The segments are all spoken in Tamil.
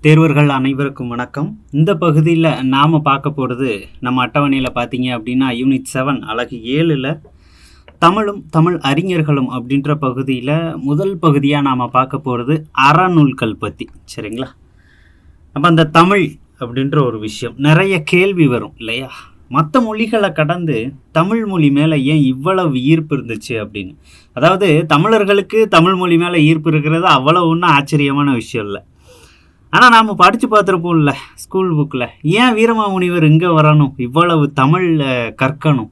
தேர்வர்கள் அனைவருக்கும் வணக்கம். இந்த பகுதியில் நாம் பார்க்க போகிறது நம்ம அட்டவணையில் பார்த்தீங்க அப்படின்னா யூனிட் 7 அலகு 7ல் தமிழும் தமிழ் அறிஞர்களும் அப்படின்ற பகுதியில் முதல் பகுதியாக நாம் பார்க்க போகிறது அறநூல்கள் பற்றி. சரிங்களா? அப்போ அந்த தமிழ் அப்படின்ற ஒரு விஷயம் நிறைய கேள்வி வரும் இல்லையா? மற்ற மொழிகளை கடந்து தமிழ் மொழி மேலே ஏன் இவ்வளவு ஈர்ப்பு இருந்துச்சு அப்படின்னு. அதாவது தமிழர்களுக்கு தமிழ் மொழி மேலே ஈர்ப்பு இருக்கிறது அவ்வளோ ஒன்றும் ஆச்சரியமான விஷயம் இல்லை. ஆனால் நாம் படித்து பார்த்துருப்போம்ல ஸ்கூல் புக்கில், ஏன் வீரமாமுனிவர் இங்கே வரணும், இவ்வளவு தமிழில் கற்கணும்,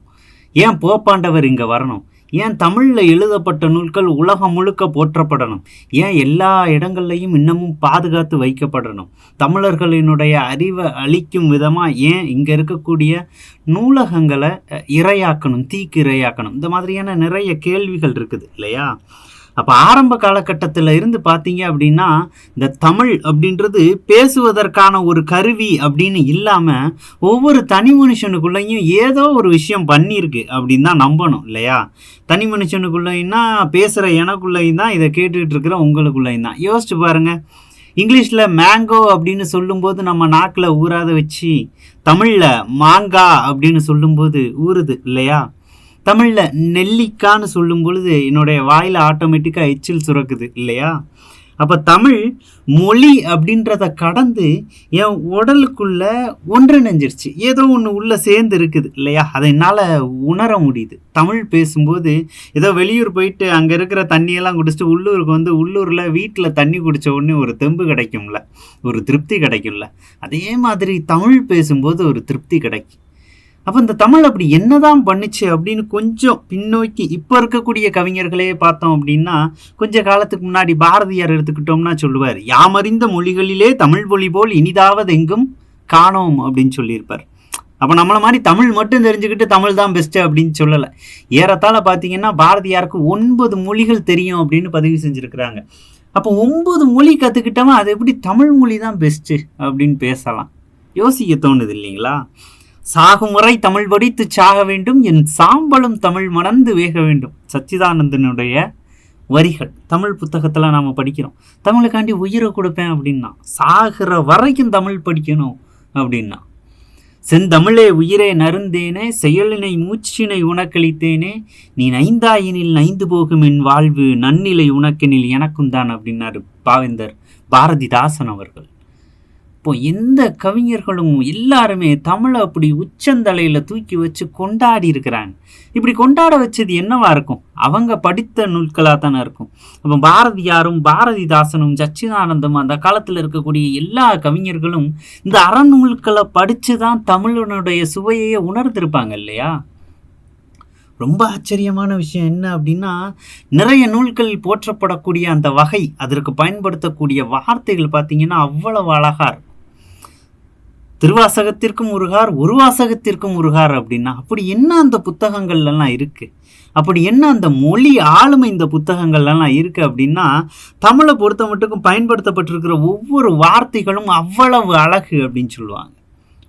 ஏன் போப்பாண்டவர் இங்கே வரணும், ஏன் தமிழில் எழுதப்பட்ட நூல்கள் உலகம் முழுக்க போற்றப்படணும், ஏன் எல்லா இடங்கள்லையும் இன்னமும் பாதுகாத்து வைக்கப்படணும், தமிழர்களினுடைய அறிவை அளிக்கும் விதமாக ஏன் இங்கே இருக்கக்கூடிய நூலகங்களை இரையாக்கணும், தீக்கு இரையாக்கணும், இந்த மாதிரியான நிறைய கேள்விகள் இருக்குது இல்லையா? அப்போ ஆரம்ப காலகட்டத்தில் இருந்து பார்த்தீங்க அப்படின்னா இந்த தமிழ் அப்படின்றது பேசுவதற்கான ஒரு கருவி அப்படின்னு இல்லாமல் ஒவ்வொரு தனி மனுஷனுக்குள்ளேயும் ஏதோ ஒரு விஷயம் பண்ணியிருக்கு அப்படின்னு தான் நம்பணும் இல்லையா? தனி மனுஷனுக்குள்ளேன்னா பேசுகிற எனக்குள்ளேயும் தான், இதை கேட்டுக்கிட்டு இருக்கிற உங்களுக்குள்ளேயும் தான். யோசிச்சு பாருங்கள், இங்கிலீஷில் மேங்கோ அப்படின்னு சொல்லும்போது நம்ம நாக்கில் ஊறாத வச்சு தமிழில் மாங்கா அப்படின்னு சொல்லும்போது ஊறுது இல்லையா? தமிழில் நெல்லிக்கான்னு சொல்லும் பொழுது என்னுடைய வாயில் ஆட்டோமேட்டிக்காக எச்சில் சுரக்குது இல்லையா? அப்போ தமிழ் மொழி அப்படின்றத கடந்து என் உடலுக்குள்ளே ஒன்றிணைஞ்சிருச்சு, ஏதோ ஒன்று உள்ளே சேர்ந்து இருக்குது இல்லையா? அதை என்னால் உணர முடியுது. தமிழ் பேசும்போது ஏதோ வெளியூர் போயிட்டு அங்கே இருக்கிற தண்ணியெல்லாம் குடிச்சிட்டு உள்ளூருக்கு வந்து உள்ளூரில் வீட்டில் தண்ணி குடித்த உடனே ஒரு தெம்பு கிடைக்கும்ல, ஒரு திருப்தி கிடைக்கும்ல, அதே மாதிரி தமிழ் பேசும்போது ஒரு திருப்தி கிடைக்கும். அப்போ இந்த தமிழ் அப்படி என்னதான் பண்ணுச்சு அப்படின்னு கொஞ்சம் பின்னோக்கி இப்போ இருக்கக்கூடிய கவிஞர்களே பார்த்தோம் அப்படின்னா, கொஞ்ச காலத்துக்கு முன்னாடி பாரதியார் எடுத்துக்கிட்டோம்னா சொல்லுவார், யாமறிந்த மொழிகளிலே தமிழ் மொழி போல் இனிதாவது எங்கும் காணோம் அப்படின்னு சொல்லியிருப்பார். அப்போ நம்மளை மாதிரி தமிழ் மட்டும் தெரிஞ்சுக்கிட்டு தமிழ் தான் பெஸ்ட்டு அப்படின்னு சொல்லலை. ஏறத்தாழ பார்த்தீங்கன்னா பாரதியாருக்கு 9 மொழிகள் தெரியும் அப்படின்னு பதிவு செஞ்சுருக்கிறாங்க. அப்போ 9 மொழி கற்றுக்கிட்டவன் அது எப்படி தமிழ் மொழி தான் பெஸ்ட்டு அப்படின்னு பேசலாம்? யோசிக்க தோணுது இல்லைங்களா? சாகுமுறை தமிழ் படித்து சாக வேண்டும், என் சாம்பலும் தமிழ் மணந்து வேக வேண்டும், சச்சிதானந்தனுடைய வரிகள் தமிழ் புத்தகத்தில் நாம் படிக்கிறோம். தமிழுக்காண்டி உயிரை கொடுப்பேன் அப்படின்னா, சாகிற வரைக்கும் தமிழ் படிக்கணும் அப்படின்னா, செந்தமிழே உயிரே நருந்தேனே, செயலினை மூச்சினை உனக்களித்தேனே, நீ நைந்தாயினில் நைந்து போகும் என் வாழ்வு, நன்னிலை உனக்கெனில் எனக்கும் தான் அப்படின்னாரு பாவேந்தர் பாரதிதாசன் அவர்கள். இப்போ எந்த கவிஞர்களும் எல்லாருமே தமிழை அப்படி உச்சந்தலையில் தூக்கி வச்சு கொண்டாடி இருக்கிறாங்க. இப்படி கொண்டாட வச்சது என்னவா இருக்கும்? அவங்க படித்த நூல்களாக தானே இருக்கும். அப்போ பாரதியாரும் பாரதிதாசனும் சச்சிதானந்தமும் அந்த காலத்தில் இருக்கக்கூடிய எல்லா கவிஞர்களும் இந்த அறநூல்களை படித்து தான் தமிழனுடைய சுவையை உணர்ந்திருப்பாங்க இல்லையா? ரொம்ப ஆச்சரியமான விஷயம் என்ன அப்படின்னா, நிறைய நூல்கள் போற்றப்படக்கூடிய அந்த வகை, அதற்கு பயன்படுத்தக்கூடிய வார்த்தைகள் பார்த்தீங்கன்னா அவ்வளவு அழகா இருக்கும். திருவாசகத்திற்கும் உருகார், ஒரு வாசகத்திற்கும் உருகார் அப்படின்னா அப்படி என்ன அந்த புத்தகங்கள்லாம் இருக்குது? அப்படி என்ன அந்த மொழி ஆளுமை இந்த புத்தகங்கள்லாம் இருக்குது அப்படின்னா, தமிழை பொறுத்த மட்டுக்கும் பயன்படுத்தப்பட்டிருக்கிற ஒவ்வொரு வார்த்தைகளும் அவ்வளவு அழகு அப்படின்னு சொல்லுவாங்க.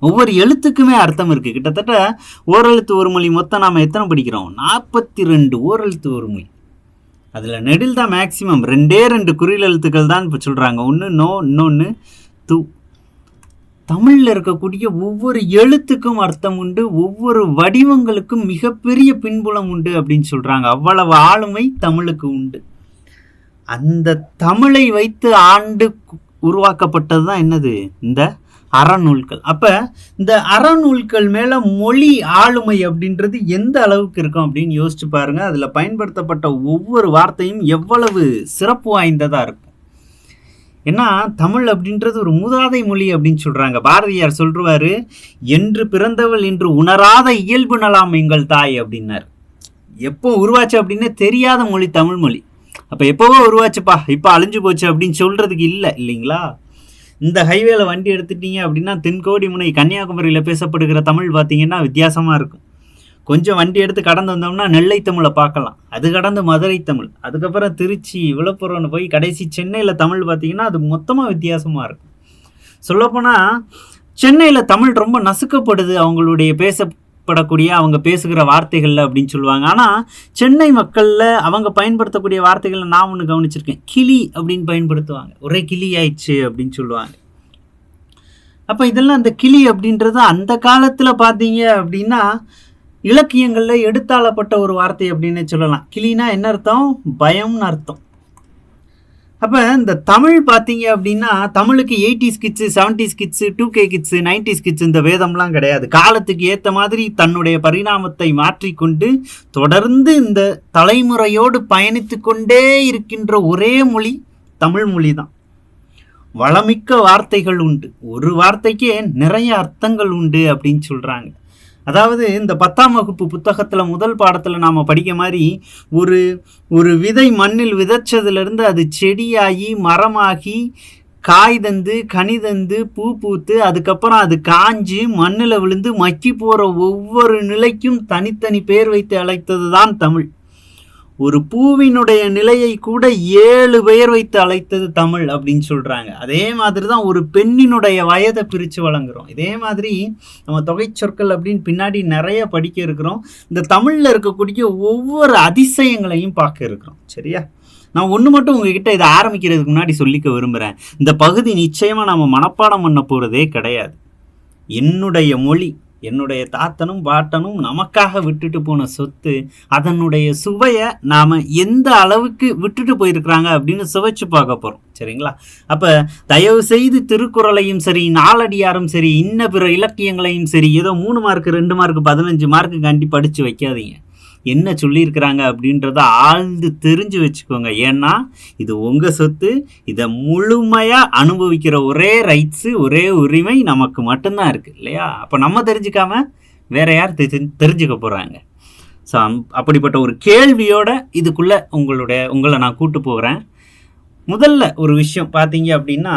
ஒவ்வொரு எழுத்துக்குமே அர்த்தம் இருக்குது. கிட்டத்தட்ட ஓரெழுத்து ஒரு மொழி மொத்தம் நாம் எத்தனை படிக்கிறோம்? 42 ஓரெழுத்து ஒரு மொழி. அதில் நெடில் தான் மேக்சிமம், 2 குறில் எழுத்துக்கள் தான் இப்போ சொல்கிறாங்க. ஒன்று நோ, இன்னொன்று து. தமிழில் இருக்கக்கூடிய ஒவ்வொரு எழுத்துக்கும் அர்த்தம் உண்டு, ஒவ்வொரு வடிவங்களுக்கும் மிகப்பெரிய பின்புலம் உண்டு அப்படின்னு சொல்கிறாங்க. அவ்வளவு ஆளுமை தமிழுக்கு உண்டு. அந்த தமிழை வைத்து ஆண்டு உருவாக்கப்பட்டது தான் என்னது? இந்த அறநூல்கள். அப்போ இந்த அறநூல்கள் மேலே மொழி ஆளுமை அப்படின்றது எந்த அளவுக்கு இருக்கும் அப்படின்னு யோசிச்சு பாருங்கள். அதில் பயன்படுத்தப்பட்ட ஒவ்வொரு வார்த்தையும் எவ்வளவு சிறப்பு வாய்ந்ததாக இருக்கும். ஏன்னா தமிழ் அப்படின்றது ஒரு மூதாதை மொழி அப்படின்னு சொல்கிறாங்க. பாரதியார் சொல்லுவார், என்று பிறந்தவள் என்று உணராத இயல்பு நலாம் எங்கள் தாய் அப்படின்னார். எப்போ உருவாச்சு அப்படின்னு தெரியாத மொழி தமிழ் மொழி. அப்போ எப்போவோ உருவாச்சுப்பா, இப்போ அழிஞ்சு போச்சு அப்படின்னு சொல்கிறதுக்கு இல்லை இல்லைங்களா? இந்த ஹைவேல வண்டி எடுத்துட்டீங்க அப்படின்னா தென்கோடி முனை கன்னியாகுமரியில் பேசப்படுகிற தமிழ் பார்த்தீங்கன்னா வித்தியாசமாக இருக்கும். கொஞ்சம் வண்டி எடுத்து கடந்து வந்தோம்னா நெல்லை தமிழை பார்க்கலாம், அது கடந்து மதுரை தமிழ், அதுக்கப்புறம் திருச்சி விழுப்புரம்னு போய் கடைசி சென்னையில் தமிழ் பார்த்திங்கன்னா அது மொத்தமாக வித்தியாசமாக இருக்கும். சொல்லப்போனால் சென்னையில் தமிழ் ரொம்ப நசுக்கப்படுது அவங்களுடைய படக்கூடிய அவங்க பேசுகிற வார்த்தைகளில் அப்படின்னு சொல்லுவாங்க. ஆனால் சென்னை மக்களில் அவங்க பயன்படுத்தக்கூடிய வார்த்தைகளை நான் ஒன்று கவனிச்சிருக்கேன். கிளி அப்படின்னு பயன்படுத்துவாங்க. ஒரே கிளி ஆயிடுச்சு அப்படின்னு சொல்லுவாங்க. அப்போ இதெல்லாம் அந்த கிளி அப்படின்றது அந்த காலத்தில் பார்த்தீங்க அப்படின்னா இலக்கியங்களில் எடுத்தாளப்பட்ட ஒரு வார்த்தை அப்படின்னு சொல்லலாம். கிளினா என்ன அர்த்தம்? பயம்னு அர்த்தம். அப்போ இந்த தமிழ் பார்த்தீங்க அப்படின்னா தமிழுக்கு 80s kids, 70s kids, 2K kids, 90s kids இந்த வேதம்லாம் கிடையாது. காலத்துக்கு ஏற்ற மாதிரி தன்னுடைய பரிணாமத்தை மாற்றிக்கொண்டு தொடர்ந்து இந்த தலைமுறையோடு பயணித்து கொண்டே இருக்கின்ற ஒரே மொழி தமிழ் மொழி தான். வளமிக்க வார்த்தைகள் உண்டு, ஒரு வார்த்தைக்கே நிறைய அர்த்தங்கள் உண்டு அப்படின்னு சொல்கிறாங்க. அதாவது இந்த 10ஆம் வகுப்பு புத்தகத்தில் முதல் பாடத்தில் நாம் படிக்க மாதிரி ஒரு விதை மண்ணில் விதைச்சதுலேருந்து அது செடியாகி மரமாகி காய் தந்து கனி தந்து பூ பூத்து அதுக்கப்புறம் அது காஞ்சி மண்ணில் விழுந்து மக்கி போகிற ஒவ்வொரு நிலைக்கும் தனித்தனி பேர் வைத்து அழைத்தது தான் தமிழ். ஒரு பூவினுடைய நிலையை கூட 7 பெயர் வைத்து அழைத்தது தமிழ் அப்படின்னு சொல்கிறாங்க. அதே மாதிரி தான் ஒரு பெண்ணினுடைய வயதை பிரித்து வழங்குகிறோம். இதே மாதிரி நம்ம தொகை சொற்கள் அப்படின்னு பின்னாடி நிறைய படிக்க இருக்கிறோம். இந்த தமிழில் இருக்கக்கூடிய ஒவ்வொரு அதிசயங்களையும் பார்க்க இருக்கிறோம். சரியா? நான் ஒன்று மட்டும் உங்ககிட்ட இதை ஆரம்பிக்கிறதுக்கு முன்னாடி சொல்லிக்க விரும்புகிறேன். இந்த பகுதி நிச்சயமாக நம்ம மனப்பாடம் பண்ண போகிறதே கிடையாது. என்னுடைய மொழி, என்னுடைய தாத்தனும் பாட்டனும் நமக்காக விட்டுட்டு போன சொத்து, அதனுடைய சுவையை நாம் எந்த அளவுக்கு விட்டுட்டு போயிருக்கிறாங்க அப்படின்னு சுவைச்சு பார்க்க போகிறோம். சரிங்களா? அப்போ தயவு செய்து திருக்குறளையும் சரி, நாலடியாரும் சரி, இன்ன பிற இலக்கியங்களையும் சரி ஏதோ 3 மார்க்கு 2 மார்க்கு 15 மார்க்கு காண்டி படித்து வைக்காதீங்க. என்ன சொல்லியிருக்கிறாங்க அப்படின்றத ஆழ்ந்து தெரிஞ்சு வச்சுக்கோங்க. ஏன்னா இது உங்கள் சொத்து. இதை முழுமையாக அனுபவிக்கிற ஒரே ரைட்ஸு, ஒரே உரிமை நமக்கு மட்டும்தான் இருக்குது இல்லையா? அப்போ நம்ம தெரிஞ்சுக்காம வேற யார் தெரிஞ்சுக்க போகிறாங்க? ஸோ அப்படிப்பட்ட ஒரு கேள்வியோட இதுக்குள்ளே உங்களை நான் கூட்டு போகிறேன். முதல்ல ஒரு விஷயம் பார்த்தீங்க அப்படின்னா,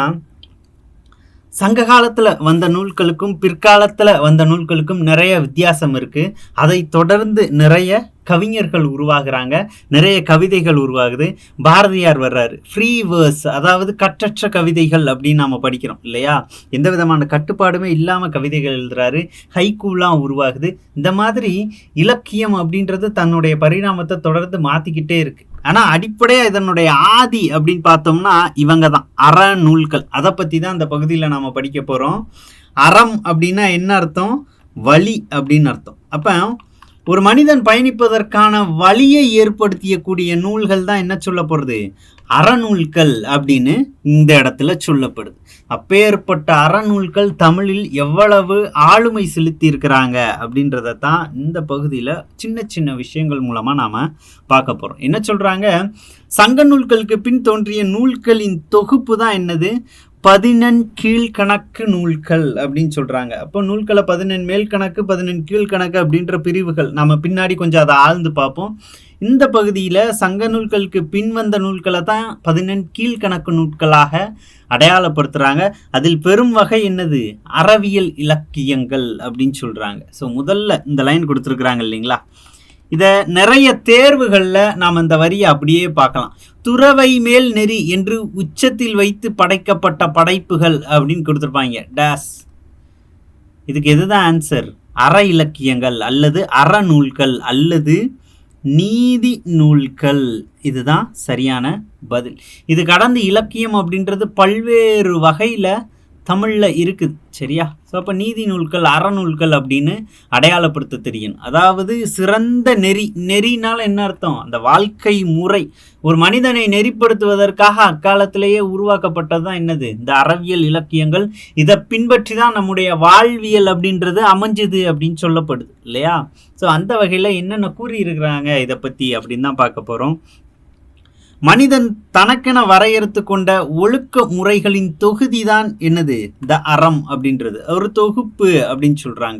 சங்க காலத்தில் வந்த நூல்களுக்கும் பிற்காலத்தில் வந்த நூல்களுக்கும் நிறைய வித்தியாசம் இருக்குது. அதை தொடர்ந்து நிறைய கவிஞர்கள் உருவாகிறாங்க, நிறைய கவிதைகள் உருவாகுது. பாரதியார் வர்றாரு, ஃப்ரீ வேர்ஸ், அதாவது கட்டற்ற கவிதைகள் அப்படின்னு நாம் படிக்கிறோம் இல்லையா? எந்த விதமான கட்டுப்பாடுமே இல்லாமல் கவிதைகள் எழுதுறாரு. ஹைக்கூலாம் உருவாகுது. இந்த மாதிரி இலக்கியம் அப்படின்றது தன்னுடைய பரிணாமத்தை தொடர்ந்து மாற்றிக்கிட்டே இருக்குது. ஆனால் அடிப்படையாக இதனுடைய ஆதி அப்படின்னு பார்த்தோம்னா இவங்க தான் அறநூல்கள். அதை பற்றி தான் இந்த பகுதியில் நாம் படிக்க போகிறோம். அறம் அப்படின்னா என்ன அர்த்தம்? வழி அப்படின்னு அர்த்தம். அப்போ ஒரு மனிதன் பயணிப்பதற்கான வழியை ஏற்படுத்தியக்கூடிய நூல்கள் தான் என்ன சொல்ல போகிறது? அறநூல்கள் அப்படின்னு இந்த இடத்துல சொல்லப்படுது. அப்பேற்பட்ட அறநூல்கள் தமிழில் எவ்வளவு ஆளுமை செலுத்தி இருக்கிறாங்க அப்படின்றத தான் இந்த பகுதியில் சின்ன சின்ன விஷயங்கள் மூலமாக நாம் பார்க்க போகிறோம். என்ன சொல்கிறாங்க? சங்க நூல்களுக்கு பின் தோன்றிய நூல்களின் தொகுப்பு தான் என்னது? 14 கீழ்கணக்கு நூல்கள் அப்படின்னு சொல்கிறாங்க. அப்போ நூல்களை 14 மேல் கணக்கு 14 கீழ்கணக்கு அப்படின்ற பிரிவுகள் நம்ம பின்னாடி கொஞ்சம் அதை ஆழ்ந்து பார்ப்போம். இந்த பகுதியில் சங்க நூல்களுக்கு பின் வந்த நூல்களை தான் 14 கீழ்கணக்கு நூல்களாக அடையாளப்படுத்துகிறாங்க. அதில் பெரும் வகை என்னது? அறவியல் இலக்கியங்கள் அப்படின்னு சொல்கிறாங்க. ஸோ முதல்ல இந்த லைன் கொடுத்துருக்குறாங்க இல்லைங்களா? இதை நிறைய தேர்வுகளில் நாம் இந்த வரியை அப்படியே பார்க்கலாம். துறவை மேல் நெறி என்று உச்சத்தில் வைத்து படைக்கப்பட்ட படைப்புகள் அப்படின்னு கொடுத்துருப்பாங்க. டேஸ், இதுக்கு எதுதான் ஆன்சர்? அற இலக்கியங்கள் அல்லது அறநூல்கள் அல்லது நீதி நூல்கள். இதுதான் சரியான பதில். இது கடந்து இலக்கியம் அப்படின்றது பல்வேறு வகையில் தமிழில் இருக்குது. சரியா? ஸோ அப்போ நீதி நூல்கள் அறநூல்கள் அப்படின்னு அடையாளப்படுத்த தெரியும். அதாவது சிறந்த நெறினால் என்ன அர்த்தம்? அந்த வாழ்க்கை முறை, ஒரு மனிதனை நெறிப்படுத்துவதற்காக அக்காலத்திலேயே உருவாக்கப்பட்டது தான் என்னது? இந்த அறவியல் இலக்கியங்கள். இதை பின்பற்றி தான் நம்முடைய வாழ்வியல் அப்படின்றது அமைஞ்சுது அப்படின்னு சொல்லப்படுது இல்லையா? ஸோ அந்த வகையில் என்னென்ன கூறியிருக்கிறாங்க இதை பற்றி அப்படின்னு தான் பார்க்க போகிறோம். மனிதன் தனக்கென வரையறுத்து கொண்ட ஒழுக்க முறைகளின் தொகுதி தான் என்னது? இந்த அறம் அப்படின்றது ஒரு தொகுப்பு அப்படின்னு சொல்றாங்க.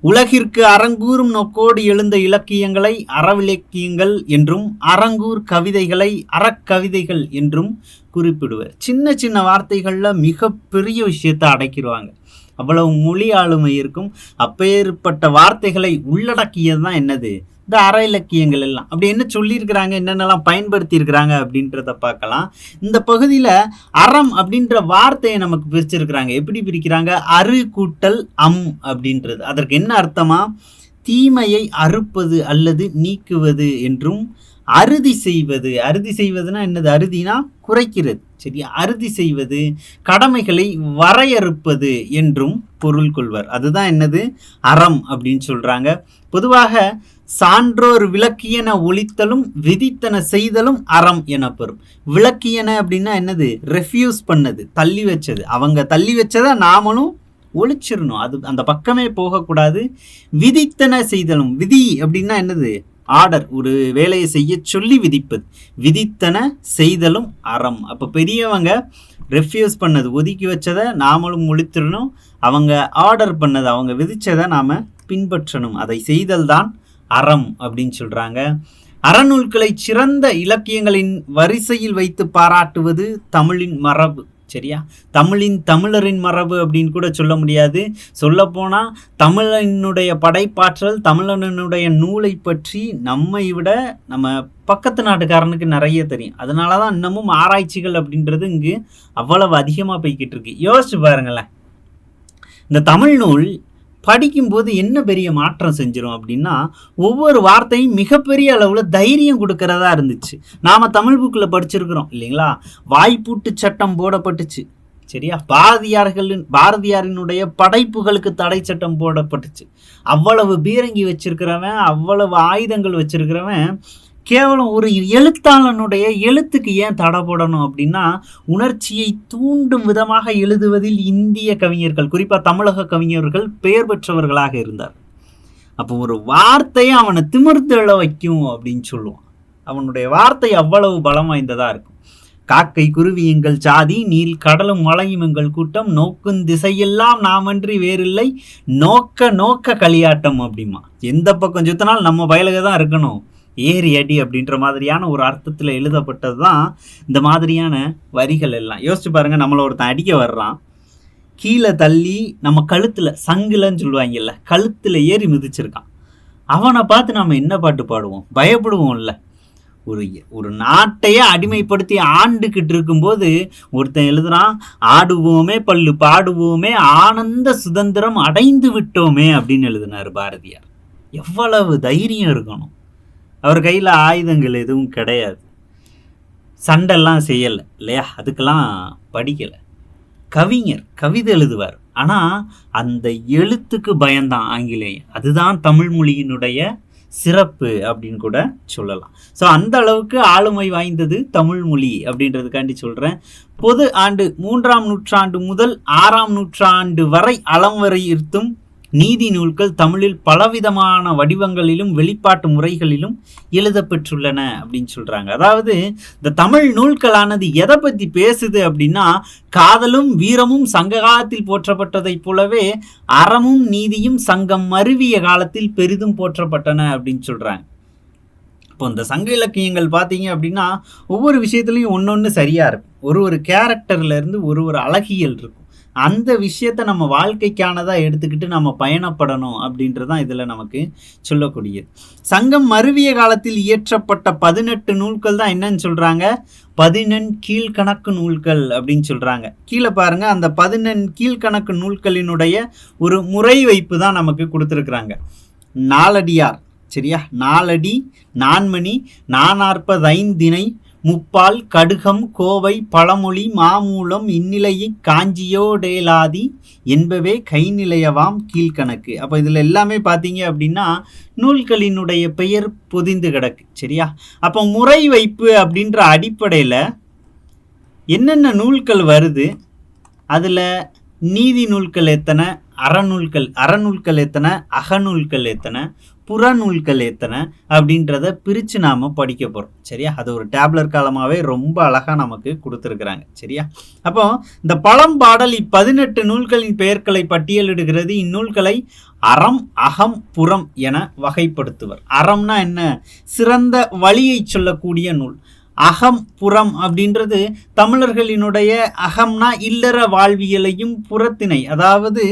உலகிற்கு அறங்கூறும் நோக்கோடு எழுந்த இலக்கியங்களை அறவிலக்கியங்கள் என்றும் அரங்கூர் கவிதைகளை அறக்கவிதைகள் என்றும் குறிப்பிடுவர். சின்ன சின்ன வார்த்தைகள்ல மிக பெரிய விஷயத்தை அடக்கிடுவாங்க. அவ்வளவு மொழி ஆளுமை இருக்கும். அப்பேற்பட்ட வார்த்தைகளை உள்ளடக்கியது தான் என்னது? இந்த அற இலக்கியங்கள் எல்லாம். அப்படி என்ன சொல்லியிருக்கிறாங்க, என்னென்னலாம் பயன்படுத்தி இருக்கிறாங்க அப்படின்றத பார்க்கலாம். இந்த பகுதியில் அறம் அப்படின்ற வார்த்தையை நமக்கு பிரிச்சிருக்கிறாங்க. எப்படி பிரிக்கிறாங்க? அரு கூட்டல் அம் அப்படின்றது. அதற்கு என்ன அர்த்தமா? தீமையை அறுப்பது அல்லது நீக்குவது என்றும் அறுதி செய்வது. அறுதி செய்வதுன்னா என்னது? அறுதினா குறைக்கிறது. சரியா? அறுதி செய்வது, கடமைகளை வரையறுப்பது என்றும் பொருள் கொள்வர். அதுதான் என்னது? அறம் அப்படின்னு சொல்றாங்க. பொதுவாக சான்றோர் விளக்கியன ஒழித்தலும் விதித்தன செய்தலும் அறம் எனப்பெறும். விளக்கியன அப்படின்னா என்னது? ரெஃப்யூஸ் பண்ணது, தள்ளி வச்சது. அவங்க தள்ளி வச்சதை நாமளும் ஒழிச்சிடணும், அது அந்த பக்கமே போகக்கூடாது. விதித்தன செய்தலும், விதி அப்படின்னா என்னது? ஆர்டர், ஒரு வேலையை செய்ய சொல்லி விதிப்பது. விதித்தன செய்தலும் அறம். அப்போ பெரியவங்க ரெஃப்யூஸ் பண்ணது, ஒதுக்கி வச்சதை நாமளும் ஒழித்திடணும். அவங்க ஆர்டர் பண்ணது, அவங்க விதிச்சதை நாம் பின்பற்றணும். அதை செய்தல் தான் அறம் அப்படின்னு சொல்கிறாங்க. அறநூல்களை சிறந்த இலக்கியங்களின் வரிசையில் வைத்து பாராட்டுவது தமிழின் மரபு. சரியா? தமிழரின் மரபு அப்படின்னு கூட சொல்ல முடியாது. சொல்லப்போனால் தமிழனுடைய படைப்பாற்றல், தமிழனுடைய நூலை பற்றி நம்மை விட நம்ம பக்கத்து நாட்டுக்காரனுக்கு நிறைய தெரியும். அதனால தான் இன்னமும் ஆராய்ச்சிகள் அப்படின்றது இங்கு அவ்வளவு அதிகமாக போய்கிட்டு இருக்கு. யோசிச்சு பாருங்களேன், இந்த தமிழ் நூல் படிக்கும்போது என்ன பெரிய மாற்றம் செஞ்சிடும் அப்படின்னா, ஒவ்வொரு வார்த்தையும் மிகப்பெரிய அளவில் தைரியம் கொடுக்கறதா இருந்துச்சு. நாம் தமிழ் புக்கில் படிச்சிருக்கிறோம் இல்லைங்களா? வாய்ப்பூட்டு சட்டம் போடப்பட்டுச்சு. சரியா? பாரதியாரினுடைய படைப்புகளுக்கு தடை சட்டம் போடப்பட்டுச்சு. அவ்வளவு பீரங்கி வச்சிருக்கிறவன், அவ்வளவு ஆயுதங்கள் வச்சிருக்கிறவன் கேவலம் ஒரு எழுத்தாளனுடைய எழுத்துக்கு ஏன் தடை போடணும் அப்படின்னா, உணர்ச்சியை தூண்டும் விதமாக எழுதுவதில் இந்திய கவிஞர்கள், குறிப்பாக தமிழக கவிஞர்கள் பெயர் பெற்றவர்களாக இருந்தார். அப்போ ஒரு வார்த்தையை அவனை திமிர்த்து எழ வைக்கும் அப்படின்னு சொல்லுவான். அவனுடைய வார்த்தை அவ்வளவு பலம் வாய்ந்ததாக இருக்கும். காக்கை குருவி எங்கள் சாதி, நீல் கடலும் மலையும் எங்கள் கூட்டம், நோக்கும் திசையெல்லாம் நாமன்றி வேறில்லை, நோக்க நோக்க களியாட்டம் அப்படிமா. எந்த பக்கம் சுத்தினாலும் நம்ம வயலுக்கு தான் இருக்கணும், ஏறி அடி அப்படின்ற மாதிரியான ஒரு அர்த்தத்தில் எழுதப்பட்டது தான் இந்த மாதிரியான வரிகள் எல்லாம். யோசிச்சு பாருங்க, நம்மளை ஒருத்தன் அடிக்க வர்றான், கீழே தள்ளி நம்ம கழுத்தில், சங்குலன்னு சொல்லுவாங்கல்ல, கழுத்தில் ஏறி மிதிச்சிருக்கான். அவனை பார்த்து நம்ம என்ன பாட்டு பாடுவோம்? பயப்படுவோம்ல. ஒரு நாட்டையே அடிமைப்படுத்தி ஆண்டுகிட்டு இருக்கும்போது ஒருத்தன் எழுதுறான், ஆடுவோமே பல்லு பாடுவோமே ஆனந்த சுதந்திரம் அடைந்து விட்டோமே அப்படின்னு எழுதினார் பாரதியார். எவ்வளவு தைரியம் இருக்கணும்! அவர் கையில் ஆயுதங்கள் எதுவும் கிடையாது, சண்டெல்லாம் செய்யலை இல்லையா? அதுக்கெல்லாம் படிக்கலை. கவிஞர் கவிதை எழுதுவார், ஆனால் அந்த எழுத்துக்கு பயந்தான் ஆங்கிலேயன். அதுதான் தமிழ் மொழியினுடைய சிறப்பு அப்படின்னு கூட சொல்லலாம். ஸோ அந்த அளவுக்கு ஆளுமை வாய்ந்தது தமிழ் மொழி அப்படின்றதுக்காண்டி சொல்கிறேன். பொது ஆண்டு 3ஆம் நூற்றாண்டு முதல் 6ஆம் நூற்றாண்டு வரை அளம் வரை இருத்தும் நீதி நூல்கள் தமிழில் பலவிதமான வடிவங்களிலும் வெளிப்பாட்டு முறைகளிலும் எழுதப்பெற்றுள்ளன அப்படின்னு சொல்கிறாங்க. அதாவது இந்த தமிழ் நூல்களானது எதை பற்றி பேசுது அப்படின்னா, காதலும் வீரமும் சங்க காலத்தில் போற்றப்பட்டதைப் போலவே அறமும் நீதியும் சங்கம் மருவிய காலத்தில் பெரிதும் போற்றப்பட்டன அப்படின்னு சொல்கிறாங்க. இப்போ இந்த சங்க இலக்கியங்கள் பார்த்தீங்க அப்படின்னா ஒவ்வொரு விஷயத்துலையும் ஒன்று சரியாக இருக்கும். ஒரு கேரக்டர்லேருந்து ஒரு அழகியல் இருக்கும். அந்த விஷயத்தை நம்ம வாழ்க்கைக்கானதாக எடுத்துக்கிட்டு நம்ம பயணப்படணும் அப்படின்றதான் இதில் நமக்கு சொல்லக்கூடியது. சங்கம் மருவிய காலத்தில் இயற்றப்பட்ட 18 நூல்கள் தான் என்னன்னு சொல்கிறாங்க? 14 கீழ்கணக்கு நூல்கள் அப்படின்னு சொல்கிறாங்க. கீழே பாருங்கள், அந்த 14 கீழ்கணக்கு நூல்களினுடைய ஒரு முறை வைப்பு தான் நமக்கு கொடுத்துருக்குறாங்க. நாலடியார், சரியா? நாலடி, நான்மணி, நானாற்பது ஐந்திணை, முப்பால், கடுகம், கோவை, பழமொழி, மாமூலம், இந்நிலையை காஞ்சியோடேலாதி என்பவே கைநிலையவாம் கீழ்கணக்கு. அப்போ இதில் எல்லாமே பார்த்தீங்க அப்படின்னா நூல்களினுடைய பெயர் பொதிந்து கிடக்கு. சரியா? அப்போ முறை வைப்பு அப்படின்ற அடிப்படையில் என்னென்ன நூல்கள் வருது, அதில் நீதி நூல்கள் எத்தனை, அறநூல்கள் எத்தனை, அகநூல்கள் எத்தனை, புறநூல்கள் எத்தனை அப்படின்றத பிரித்து நாம் படிக்க போகிறோம். சரியா? அது ஒரு டேப்லர் காலமாகவே ரொம்ப அழகாக நமக்கு கொடுத்துருக்குறாங்க. சரியா? அப்போ இந்த பழம்பாடல் 18 நூல்களின் பெயர்களை பட்டியலிடுகிறது. இந்நூல்களை அறம், அகம், புறம் என வகைப்படுத்துவர். அறம்னா என்ன? சிறந்த வழியை சொல்லக்கூடிய நூல். அகம், புறம் அப்படின்றது தமிழர்களினுடைய அகம்னா இல்லற வாழ்வியலையும், புறத்தினை அதாவது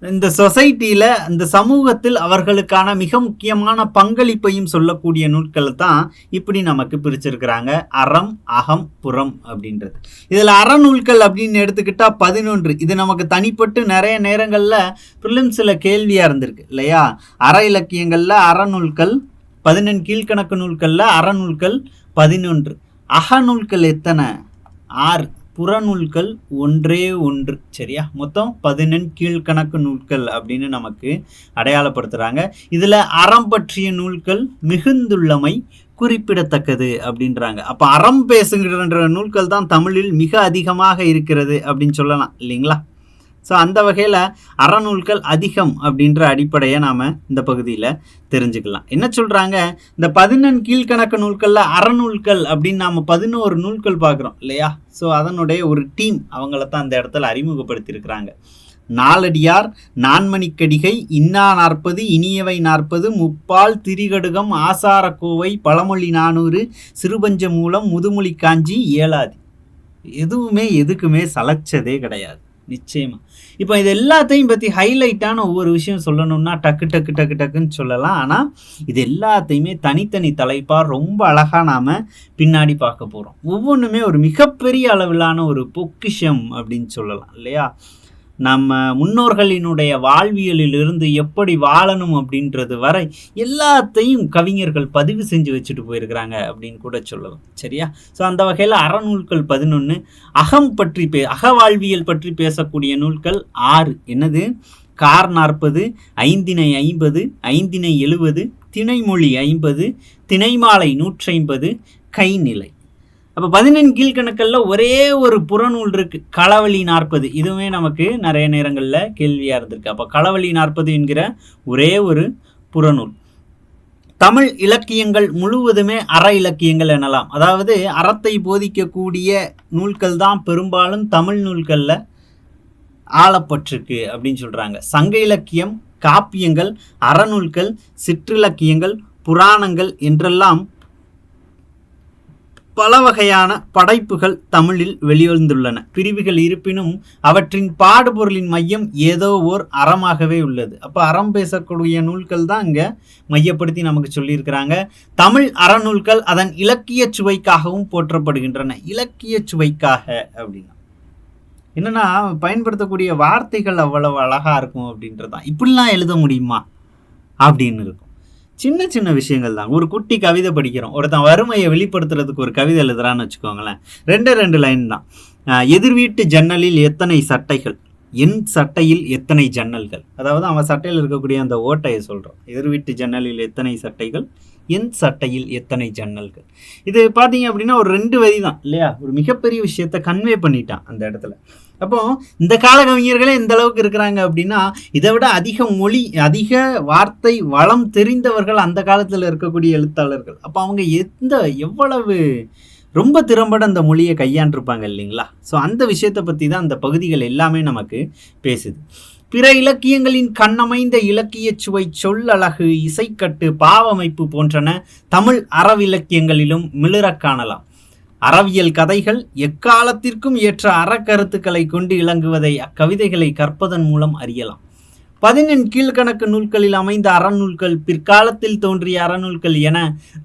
இந்த சொசைட்டியில், இந்த சமூகத்தில் அவர்களுக்கான மிக முக்கியமான பங்களிப்பையும் சொல்லக்கூடிய நூல்கள் தான் இப்படி நமக்கு பிரிச்சிருக்கிறாங்க. அறம், அகம், புறம் அப்படின்றது. இதில் அறநூல்கள் அப்படின்னு எடுத்துக்கிட்டால் 11. இது நமக்கு தனிப்பட்டு நிறைய நேரங்களில் ப்ரிலிம்ஸில் கேள்வியாக இருந்திருக்கு இல்லையா? அற இலக்கியங்களில் அறநூல்கள் 11 கீழ்கணக்கு நூல்களில் அறநூல்கள் 11, அகநூல்கள் எத்தனை? 6, புறநூல்கள் 1. சரியா? மொத்தம் 11 கீழ்கணக்கு நூல்கள் அப்படின்னு நமக்கு அடையாளப்படுத்துகிறாங்க. இதில் அறம் பற்றிய நூல்கள் மிகுந்துள்ளமை குறிப்பிடத்தக்கது அப்படின்றாங்க. அப்போ அறம் பேசுகின்ற நூல்கள் தான் தமிழில் மிக அதிகமாக இருக்கிறது அப்படின்னு சொல்லலாம் இல்லைங்களா? ஸோ அந்த வகையில் அறநூல்கள் அதிகம் அப்படின்ற அடிப்படையை நாம் இந்த பகுதியில் தெரிஞ்சுக்கலாம். என்ன சொல்கிறாங்க, இந்த 11 கீழ்கணக்கு நூல்களில் அறநூல்கள் அப்படின்னு நாம் 11 நூல்கள் பார்க்குறோம் இல்லையா? ஸோ அதனுடைய ஒரு டீம் அவங்கள தான் அந்த இடத்துல அறிமுகப்படுத்தியிருக்கிறாங்க. நாலடியார், நான்மணிக்கடிகை, இன்னா 40, இனியவை 40, முப்பால், திரிகடுகம், ஆசாரக்கோவை, பழமொழி 400, சிறுபஞ்ச மூலம், முதுமொழி காஞ்சி, ஏலாதி. எதுவுமே எதுக்குமே சளைச்சதே கிடையாது நிச்சயமா. இப்போ இது எல்லாத்தையும் பற்றி ஹைலைட்டான ஒவ்வொரு விஷயம் சொல்லணும்னா டக்குன்னு சொல்லலாம். ஆனால் இது எல்லாத்தையுமே தனித்தனி தலைப்பாக ரொம்ப அழகாக நாம் பின்னாடி பார்க்க போகிறோம். ஒவ்வொன்றுமே ஒரு மிகப்பெரிய அளவிலான ஒரு பொக்கிஷம் அப்படின்னு சொல்லலாம் இல்லையா? நம்ம முன்னோர்களினுடைய வாழ்வியலிலிருந்து எப்படி வாழணும் அப்படின்றது வரை எல்லாத்தையும் கவிஞர்கள் பதிவு செஞ்சு வச்சுட்டு போயிருக்கிறாங்க அப்படின்னு கூட சொல்லலாம். சரியா? ஸோ அந்த வகையில் அறநூல்கள் 11, அகம் பற்றி அகவாழ்வியல் பற்றி பேசக்கூடிய நூல்கள் 6. என்னது? கார் 40, ஐந்திணை 50, ஐந்திணை 70, திணைமொழி 50, திணைமாலை 150, கைநிலை. அப்போ 11 கீழ்கணக்கில் ஒரே ஒரு புறநூல் இருக்குது, களவழி 40. இதுவுமே நமக்கு நிறைய நேரங்களில் கேள்வியாக இருந்திருக்கு. அப்போ களவழி 40 என்கிற ஒரே ஒரு புறநூல். தமிழ் இலக்கியங்கள் முழுவதுமே அற இலக்கியங்கள் எனலாம். அதாவது அறத்தை போதிக்கக்கூடிய நூல்கள் தான் பெரும்பாலும் தமிழ் நூல்களில் ஆளப்பட்டிருக்கு அப்படின்னு சொல்கிறாங்க. சங்க இலக்கியம், காப்பியங்கள், அறநூல்கள், சிற்றிலக்கியங்கள், புராணங்கள் என்றெல்லாம் பல வகையான படைப்புகள் தமிழில் வெளிவந்துள்ளன. பிரிவுகள் இருப்பினும் அவற்றின் பாடுபொருளின் மையம் ஏதோ ஓர் அறமாகவே உள்ளது. அப்போ அறம் பேசக்கூடிய நூல்கள் தான் இங்கே மையப்படுத்தி நமக்கு சொல்லியிருக்கிறாங்க. தமிழ் அறநூல்கள் அதன் இலக்கிய சுவைக்காகவும் போற்றப்படுகின்றன. இலக்கிய சுவைக்காக அப்படின்னா என்னன்னா, பயன்படுத்தக்கூடிய வார்த்தைகள் அவ்வளவு அழகா இருக்கும் அப்படின்றதான். இப்படிலாம் எழுத முடியுமா அப்படின்னு இருக்கும். சின்ன சின்ன விஷயங்கள் தான். ஒரு குட்டி கவிதை படிக்கிறோம், ஒருத்தன் வறுமையை வெளிப்படுத்துறதுக்கு ஒரு கவிதை எழுதுறான்னு வச்சுக்கோங்களேன். 2 லைன் தான். எதிர் வீட்டு ஜன்னலில் எத்தனை சட்டைகள், என் சட்டையில் எத்தனை ஜன்னல்கள். அதாவது அவன் சட்டையில் இருக்கக்கூடிய அந்த ஓட்டையை சொல்கிறோம். எதிர் வீட்டு ஜன்னலில் எத்தனை சட்டைகள், என் சட்டையில் எத்தனை ஜன்னல்கள். இது பார்த்தீங்க அப்படின்னா ஒரு 2 வரி தான் இல்லையா? ஒரு மிகப்பெரிய விஷயத்தை கன்வே பண்ணிட்டான் அந்த இடத்துல. அப்போ இந்த கால கவிஞர்களே இந்த அளவுக்கு இருக்கிறாங்க அப்படின்னா இதை விட அதிக மொழி, அதிக வார்த்தை வளம் தெரிந்தவர்கள் அந்த காலத்தில் இருக்கக்கூடிய எழுத்தாளர்கள். அப்போ அவங்க எவ்வளவு ரொம்ப திறம்பட அந்த மொழியை கையாண்டிருப்பாங்க இல்லைங்களா? ஸோ அந்த விஷயத்தை பற்றி தான் அந்த பகுதிகள் எல்லாமே நமக்கு பேசுது. பிற இலக்கியங்களின் கண்ணமைந்த இலக்கிய சுவை, சொல்லழகு, இசைக்கட்டு, பாவமைப்பு போன்றன தமிழ் அறவிலக்கியங்களிலும் மிளிரக் காணலாம். அறவியல் கதைகள் எக்காலத்திற்கும் ஏற்ற அறக்கருத்துக்களை கொண்டு இலங்குவதை அக்கவிதைகளை கற்பதன் மூலம் அறியலாம். 11 கீழ்கணக்கு நூல்களில் அமைந்த அறநூல்கள், பிற்காலத்தில் தோன்றிய அறநூல்கள் என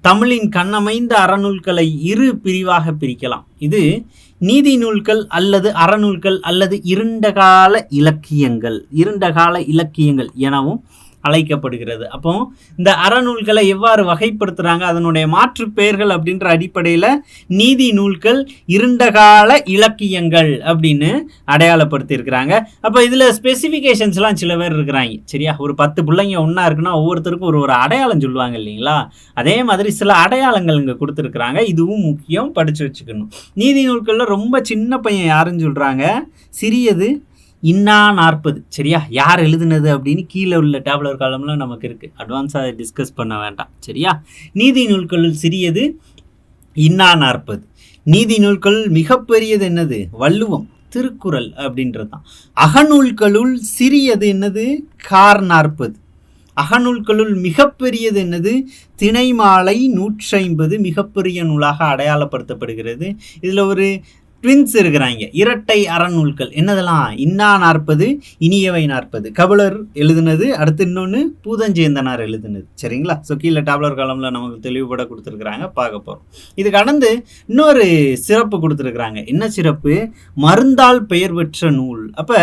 தமிழின் கண்ணமைந்த அறநூல்களை 2 பிரிவாக பிரிக்கலாம். இது நீதி நூல்கள் அல்லது அறநூல்கள் அல்லது இருண்டகால இலக்கியங்கள் எனவும் அழைக்கப்படுகிறது. அப்போ இந்த அறநூல்களை எவ்வாறு வகைப்படுத்துகிறாங்க, அதனுடைய மாற்று பெயர்கள் அப்படின்ற அடிப்படையில் நீதி நூல்கள், இருண்டகால இலக்கியங்கள் அப்படின்னு அடையாளப்படுத்தியிருக்கிறாங்க. அப்போ இதில் ஸ்பெசிஃபிகேஷன்ஸ்லாம் சில பேர் இருக்கிறாங்க. சரியா? ஒரு 10 பிள்ளைங்க ஒன்றா இருக்குன்னா ஒவ்வொருத்தருக்கும் ஒரு அடையாளம் சொல்லுவாங்க இல்லைங்களா? அதே மாதிரி சில அடையாளங்கள் இங்கே கொடுத்துருக்குறாங்க. இதுவும் முக்கியம், படித்து வச்சுக்கணும். நீதி நூல்களில் ரொம்ப சின்ன பையன் யாருன்னு சொல்கிறாங்க, சிறியது இன்னா 40. சரியா? யார் எழுதுனது அப்படின்னு கீழே உள்ள டேப்லர் காலம்லாம் நமக்கு இருக்குது. அட்வான்ஸாக டிஸ்கஸ் பண்ண வேண்டாம். சரியா? நீதி நூல்களுள் சிறியது இன்னா 40. நீதி நூல்களுள் மிகப்பெரியது என்னது? வள்ளுவம், திருக்குறள் அப்படின்றது தான். அகநூல்களுள் சிறியது என்னது? கார் 40. அகநூல்களுள் மிகப்பெரியது என்னது? திணைமாலை 150 மிகப்பெரிய நூலாக அடையாளப்படுத்தப்படுகிறது. இதில் ஒரு ட்வின்ஸ் இருக்கிறாங்க, இரட்டை அறநூல்கள். என்னதெல்லாம்? இன்னா 40, இனியவை 40. கபிலர் எழுதுனது, அடுத்து இன்னொன்று பூதஞ்சேந்தனார் எழுதுனது. சரிங்களா? ஸோ கீழே டேப்லர் காலமில் நமக்கு தெளிவுபட கொடுத்துருக்குறாங்க, பார்க்க போகிறோம். இது கடந்து இன்னொரு சிறப்பு கொடுத்துருக்குறாங்க. என்ன சிறப்பு? மருந்தால் பெயர் பெற்ற நூல். அப்போ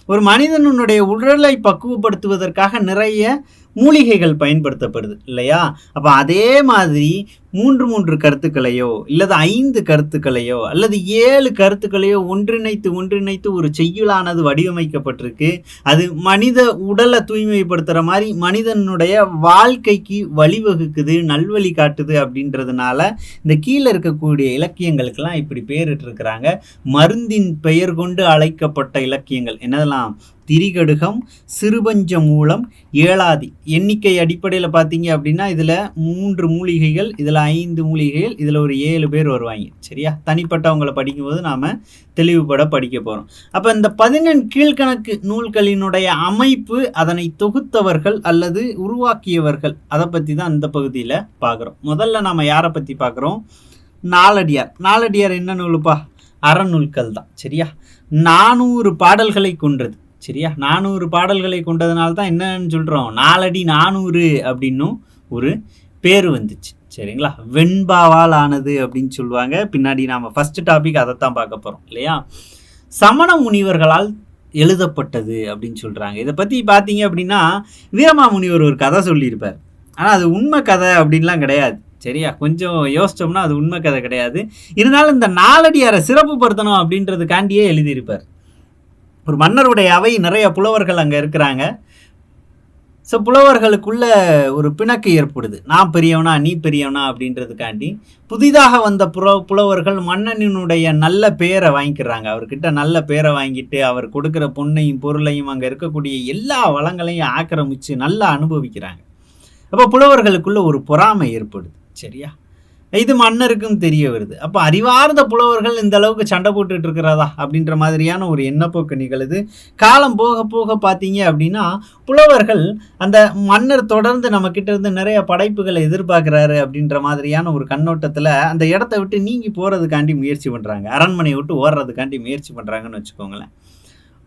ஒரு மனிதனுடைய உடலை பக்குவப்படுத்துவதற்காக நிறைய மூலிகைகள் பயன்படுத்தப்படுது இல்லையா? அப்போ அதே மாதிரி 3 கருத்துக்களையோ இல்லது 5 கருத்துக்களையோ அல்லது 7 கருத்துக்களையோ ஒன்றிணைத்து ஒரு செய்யுளானது வடிவமைக்கப்பட்டிருக்கு. அது மனித உடலை தூய்மைப்படுத்துகிற மாதிரி மனிதனுடைய வாழ்க்கைக்கு வழிவகுக்குது, நல்வழி காட்டுது. அப்படின்றதுனால இந்த கீழே இருக்கக்கூடிய இலக்கியங்களுக்கெல்லாம் இப்படி பேரிட்டிருக்கிறாங்க. மருந்தின் பெயர் கொண்டு அழைக்கப்பட்ட இலக்கியங்கள் என்னதெல்லாம்? திரிகடுகம், சிறுபஞ்ச மூலம், ஏழாதி. எண்ணிக்கை அடிப்படையில் பார்த்தீங்க அப்படின்னா இதில் 3 மூலிகைகள், இதில் 5 மூலிகைகள், இதில் ஒரு 7 பேர் வருவாங்க. சரியா? தனிப்பட்டவங்களை படிக்கும்போது நாம் தெளிவுபட படிக்க போகிறோம். அப்போ இந்த 14 கீழ்கணக்கு நூல்களினுடைய அமைப்பு, அதனை தொகுத்தவர்கள் அல்லது உருவாக்கியவர்கள், அதை பற்றி தான் இந்த பகுதியில் பார்க்குறோம். முதல்ல நாம் யாரை பற்றி பார்க்குறோம்? நாலடியார். நாலடியார் என்ன நூலுப்பா? அறநூல்கள் தான். சரியா? 400 பாடல்களை கொன்றது. சரியா? 400 பாடல்களை கொண்டதுனால தான் என்னன்னு சொல்கிறோம்? 4 அடி 400 அப்படின்னும் ஒரு பேர் வந்துச்சு. சரிங்களா? வெண்பாவால் ஆனது அப்படின்னு சொல்லுவாங்க. பின்னாடி நாம் ஃபஸ்ட்டு டாபிக் அதைத்தான் பார்க்க போகிறோம் இல்லையா? சமண முனிவர்களால் எழுதப்பட்டது அப்படின்னு சொல்கிறாங்க. இதை பற்றி பார்த்தீங்க அப்படின்னா வீரமாமுனிவர் ஒரு கதை சொல்லியிருப்பார். ஆனால் அது உண்மை கதை அப்படின்லாம் கிடையாது. சரியா? கொஞ்சம் யோசித்தோம்னா அது உண்மை கதை கிடையாது. இருந்தாலும் இந்த நாலடியாரை சிறப்புப்படுத்தணும் அப்படின்றதுக்காண்டியே எழுதியிருப்பார். ஒரு மன்னருடைய அவை, நிறைய புலவர்கள் அங்கே இருக்கிறாங்க. ஸோ புலவர்களுக்குள்ள ஒரு பிணக்கு ஏற்படுது. நான் பெரியவனா நீ பெரியவனா அப்படின்றதுக்காண்டி புதிதாக வந்த புலவர்கள் மன்னனினுடைய நல்ல பேரை வாங்கிக்கிறாங்க. அவர்கிட்ட நல்ல பேரை வாங்கிட்டு அவர் கொடுக்குற பொண்ணையும் பொருளையும் அங்கே இருக்கக்கூடிய எல்லா வளங்களையும் ஆக்கிரமித்து நல்லா அனுபவிக்கிறாங்க. அப்போ புலவர்களுக்குள்ள ஒரு பொறாமை ஏற்படுது. சரியா? இது மன்னருக்கும் தெரிய வருது. அப்போ அறிவார்ந்த புலவர்கள் இந்த அளவுக்கு சண்டை போட்டுட்டு இருக்கிறதா அப்படின்ற மாதிரியான ஒரு எண்ணப்போக்கு நிகழுது. காலம் போக போக பார்த்தீங்க அப்படின்னா புலவர்கள் அந்த மன்னர் தொடர்ந்து நம்ம கிட்ட இருந்து நிறைய படைப்புகளை எதிர்பார்க்குறாரு அப்படின்ற மாதிரியான ஒரு கண்ணோட்டத்தில் அந்த இடத்த விட்டு நீங்கி போகிறதுக்காண்டி முயற்சி பண்ணுறாங்க. அரண்மனையை விட்டு ஓடுறதுக்காண்டி முயற்சி பண்ணுறாங்கன்னு வச்சுக்கோங்களேன்.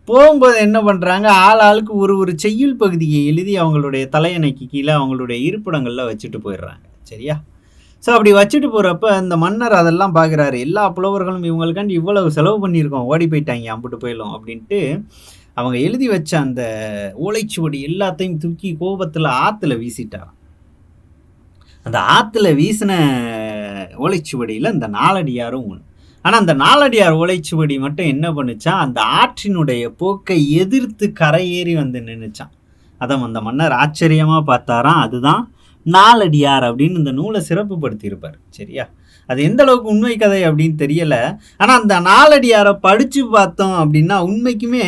போகும்போது என்ன பண்ணுறாங்க? ஆளுக்கு ஒரு செய்யுள் பகுதியை எழுதி அவங்களுடைய தலையணைக்கு கீழே அவங்களுடைய இருப்பிடங்களில் வச்சுட்டு போயிடுறாங்க. சரியா? ஸோ அப்படி வச்சுட்டு போகிறப்ப இந்த மன்னர் அதெல்லாம் பார்க்குறாரு. எல்லா புலவர்களும் இவங்களுக்காண்டி இவ்வளவு செலவு பண்ணியிருக்கோம், ஓடி போயிட்டாங்க, அம்பிட்டு போயிடலாம் அப்படின்ட்டு அவங்க எழுதி வச்ச அந்த ஓலைச்சுவடி எல்லாத்தையும் தூக்கி கோபத்தில் ஆற்றுல வீசிட்டாராம். அந்த ஆற்றுல வீசின ஓலைச்சுவடியில் இந்த நாலடியாரும் ஒன்று. ஆனால் அந்த நாலடியார் ஓலைச்சுவடி மட்டும் என்ன பண்ணுச்சா? அந்த ஆற்றினுடைய போக்கை எதிர்த்து கரையேறி வந்து நின்றுச்சான். அதை அந்த மன்னர் ஆச்சரியமாக பார்த்தாராம். அதுதான் நாலடியார் அப்படின்னு இந்த நூலை சிறப்புப்படுத்தியிருப்பார். சரியா? அது எந்த அளவுக்கு உண்மை கதை அப்படின்னு தெரியலை. ஆனால் அந்த நாலடியாரை படித்து பார்த்தோம் அப்படின்னா உண்மைக்குமே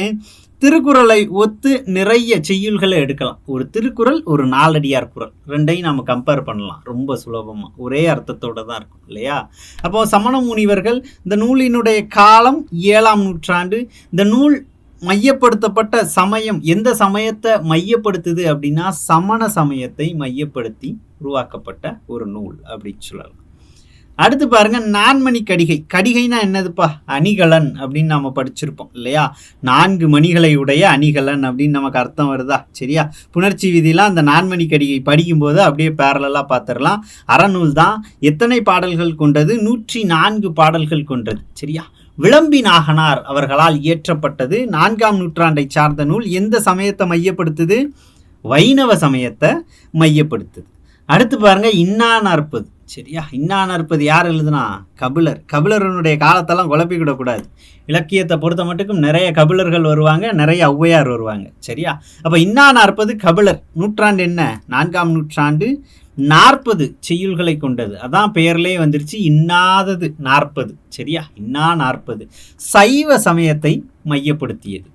திருக்குறளை ஒத்து நிறைய செய்யுள்களை எடுக்கலாம். ஒரு திருக்குறள், ஒரு நாலடியார் குறள், ரெண்டையும் நம்ம கம்பேர் பண்ணலாம் ரொம்ப சுலபமாக. ஒரே அர்த்தத்தோடு தான் இருக்கும் இல்லையா? அப்போது சமண முனிவர்கள் இந்த நூலினுடைய காலம் 7ஆம் நூற்றாண்டு. இந்த நூல் மையப்படுத்தப்பட்ட சமயம் எந்த சமயத்தை மையப்படுத்துது அப்படின்னா சமண சமயத்தை மையப்படுத்தி உருவாக்கப்பட்ட ஒரு நூல் அப்படின்னு சொல்லலாம். அடுத்து பாருங்க, நான்மணி கடிகை. கடிகைனா என்னதுப்பா? அணிகலன் அப்படின்னு நம்ம படிச்சிருப்போம் இல்லையா? 4 மணிகளை உடைய அணிகலன் அப்படின்னு நமக்கு அர்த்தம் வருதா? சரியா? புணர்ச்சி விதிலாம் அந்த நான்மணி கடிகை படிக்கும்போது அப்படியே பேரலாக பார்த்துடலாம். அறநூல் தான். எத்தனை பாடல்கள் கொண்டது? 104 பாடல்கள் கொண்டது. சரியா? விளம்பி நாகனார் அவர்களால் இயற்றப்பட்டது. 4ஆம் நூற்றாண்டை சார்ந்த நூல். எந்த சமயத்தை மையப்படுத்துது? வைணவ சமயத்தை மையப்படுத்துது. அடுத்து பாருங்க, இன்னா நாற்பது. சரியா? இன்னா நாற்பது யார் எழுதுனா? கபிலர். கபிலரனுடைய காலத்தெல்லாம் குழப்பிக்கிடக்கூடாது. இலக்கியத்தை பொறுத்த மட்டுக்கும் நிறைய கபிலர்கள் வருவாங்க, நிறைய ஔவையார் வருவாங்க. சரியா? அப்போ இன்னா நாற்பது கபிலர். நூற்றாண்டு என்ன? 4ஆம் நூற்றாண்டு. 40 செய்யுள்களை கொண்டது. அதான் பெயர்லேயே வந்துருச்சு, இன்னாதது 40. சரியா? இன்னா 40 சைவ சமயத்தை மையப்படுத்தியது.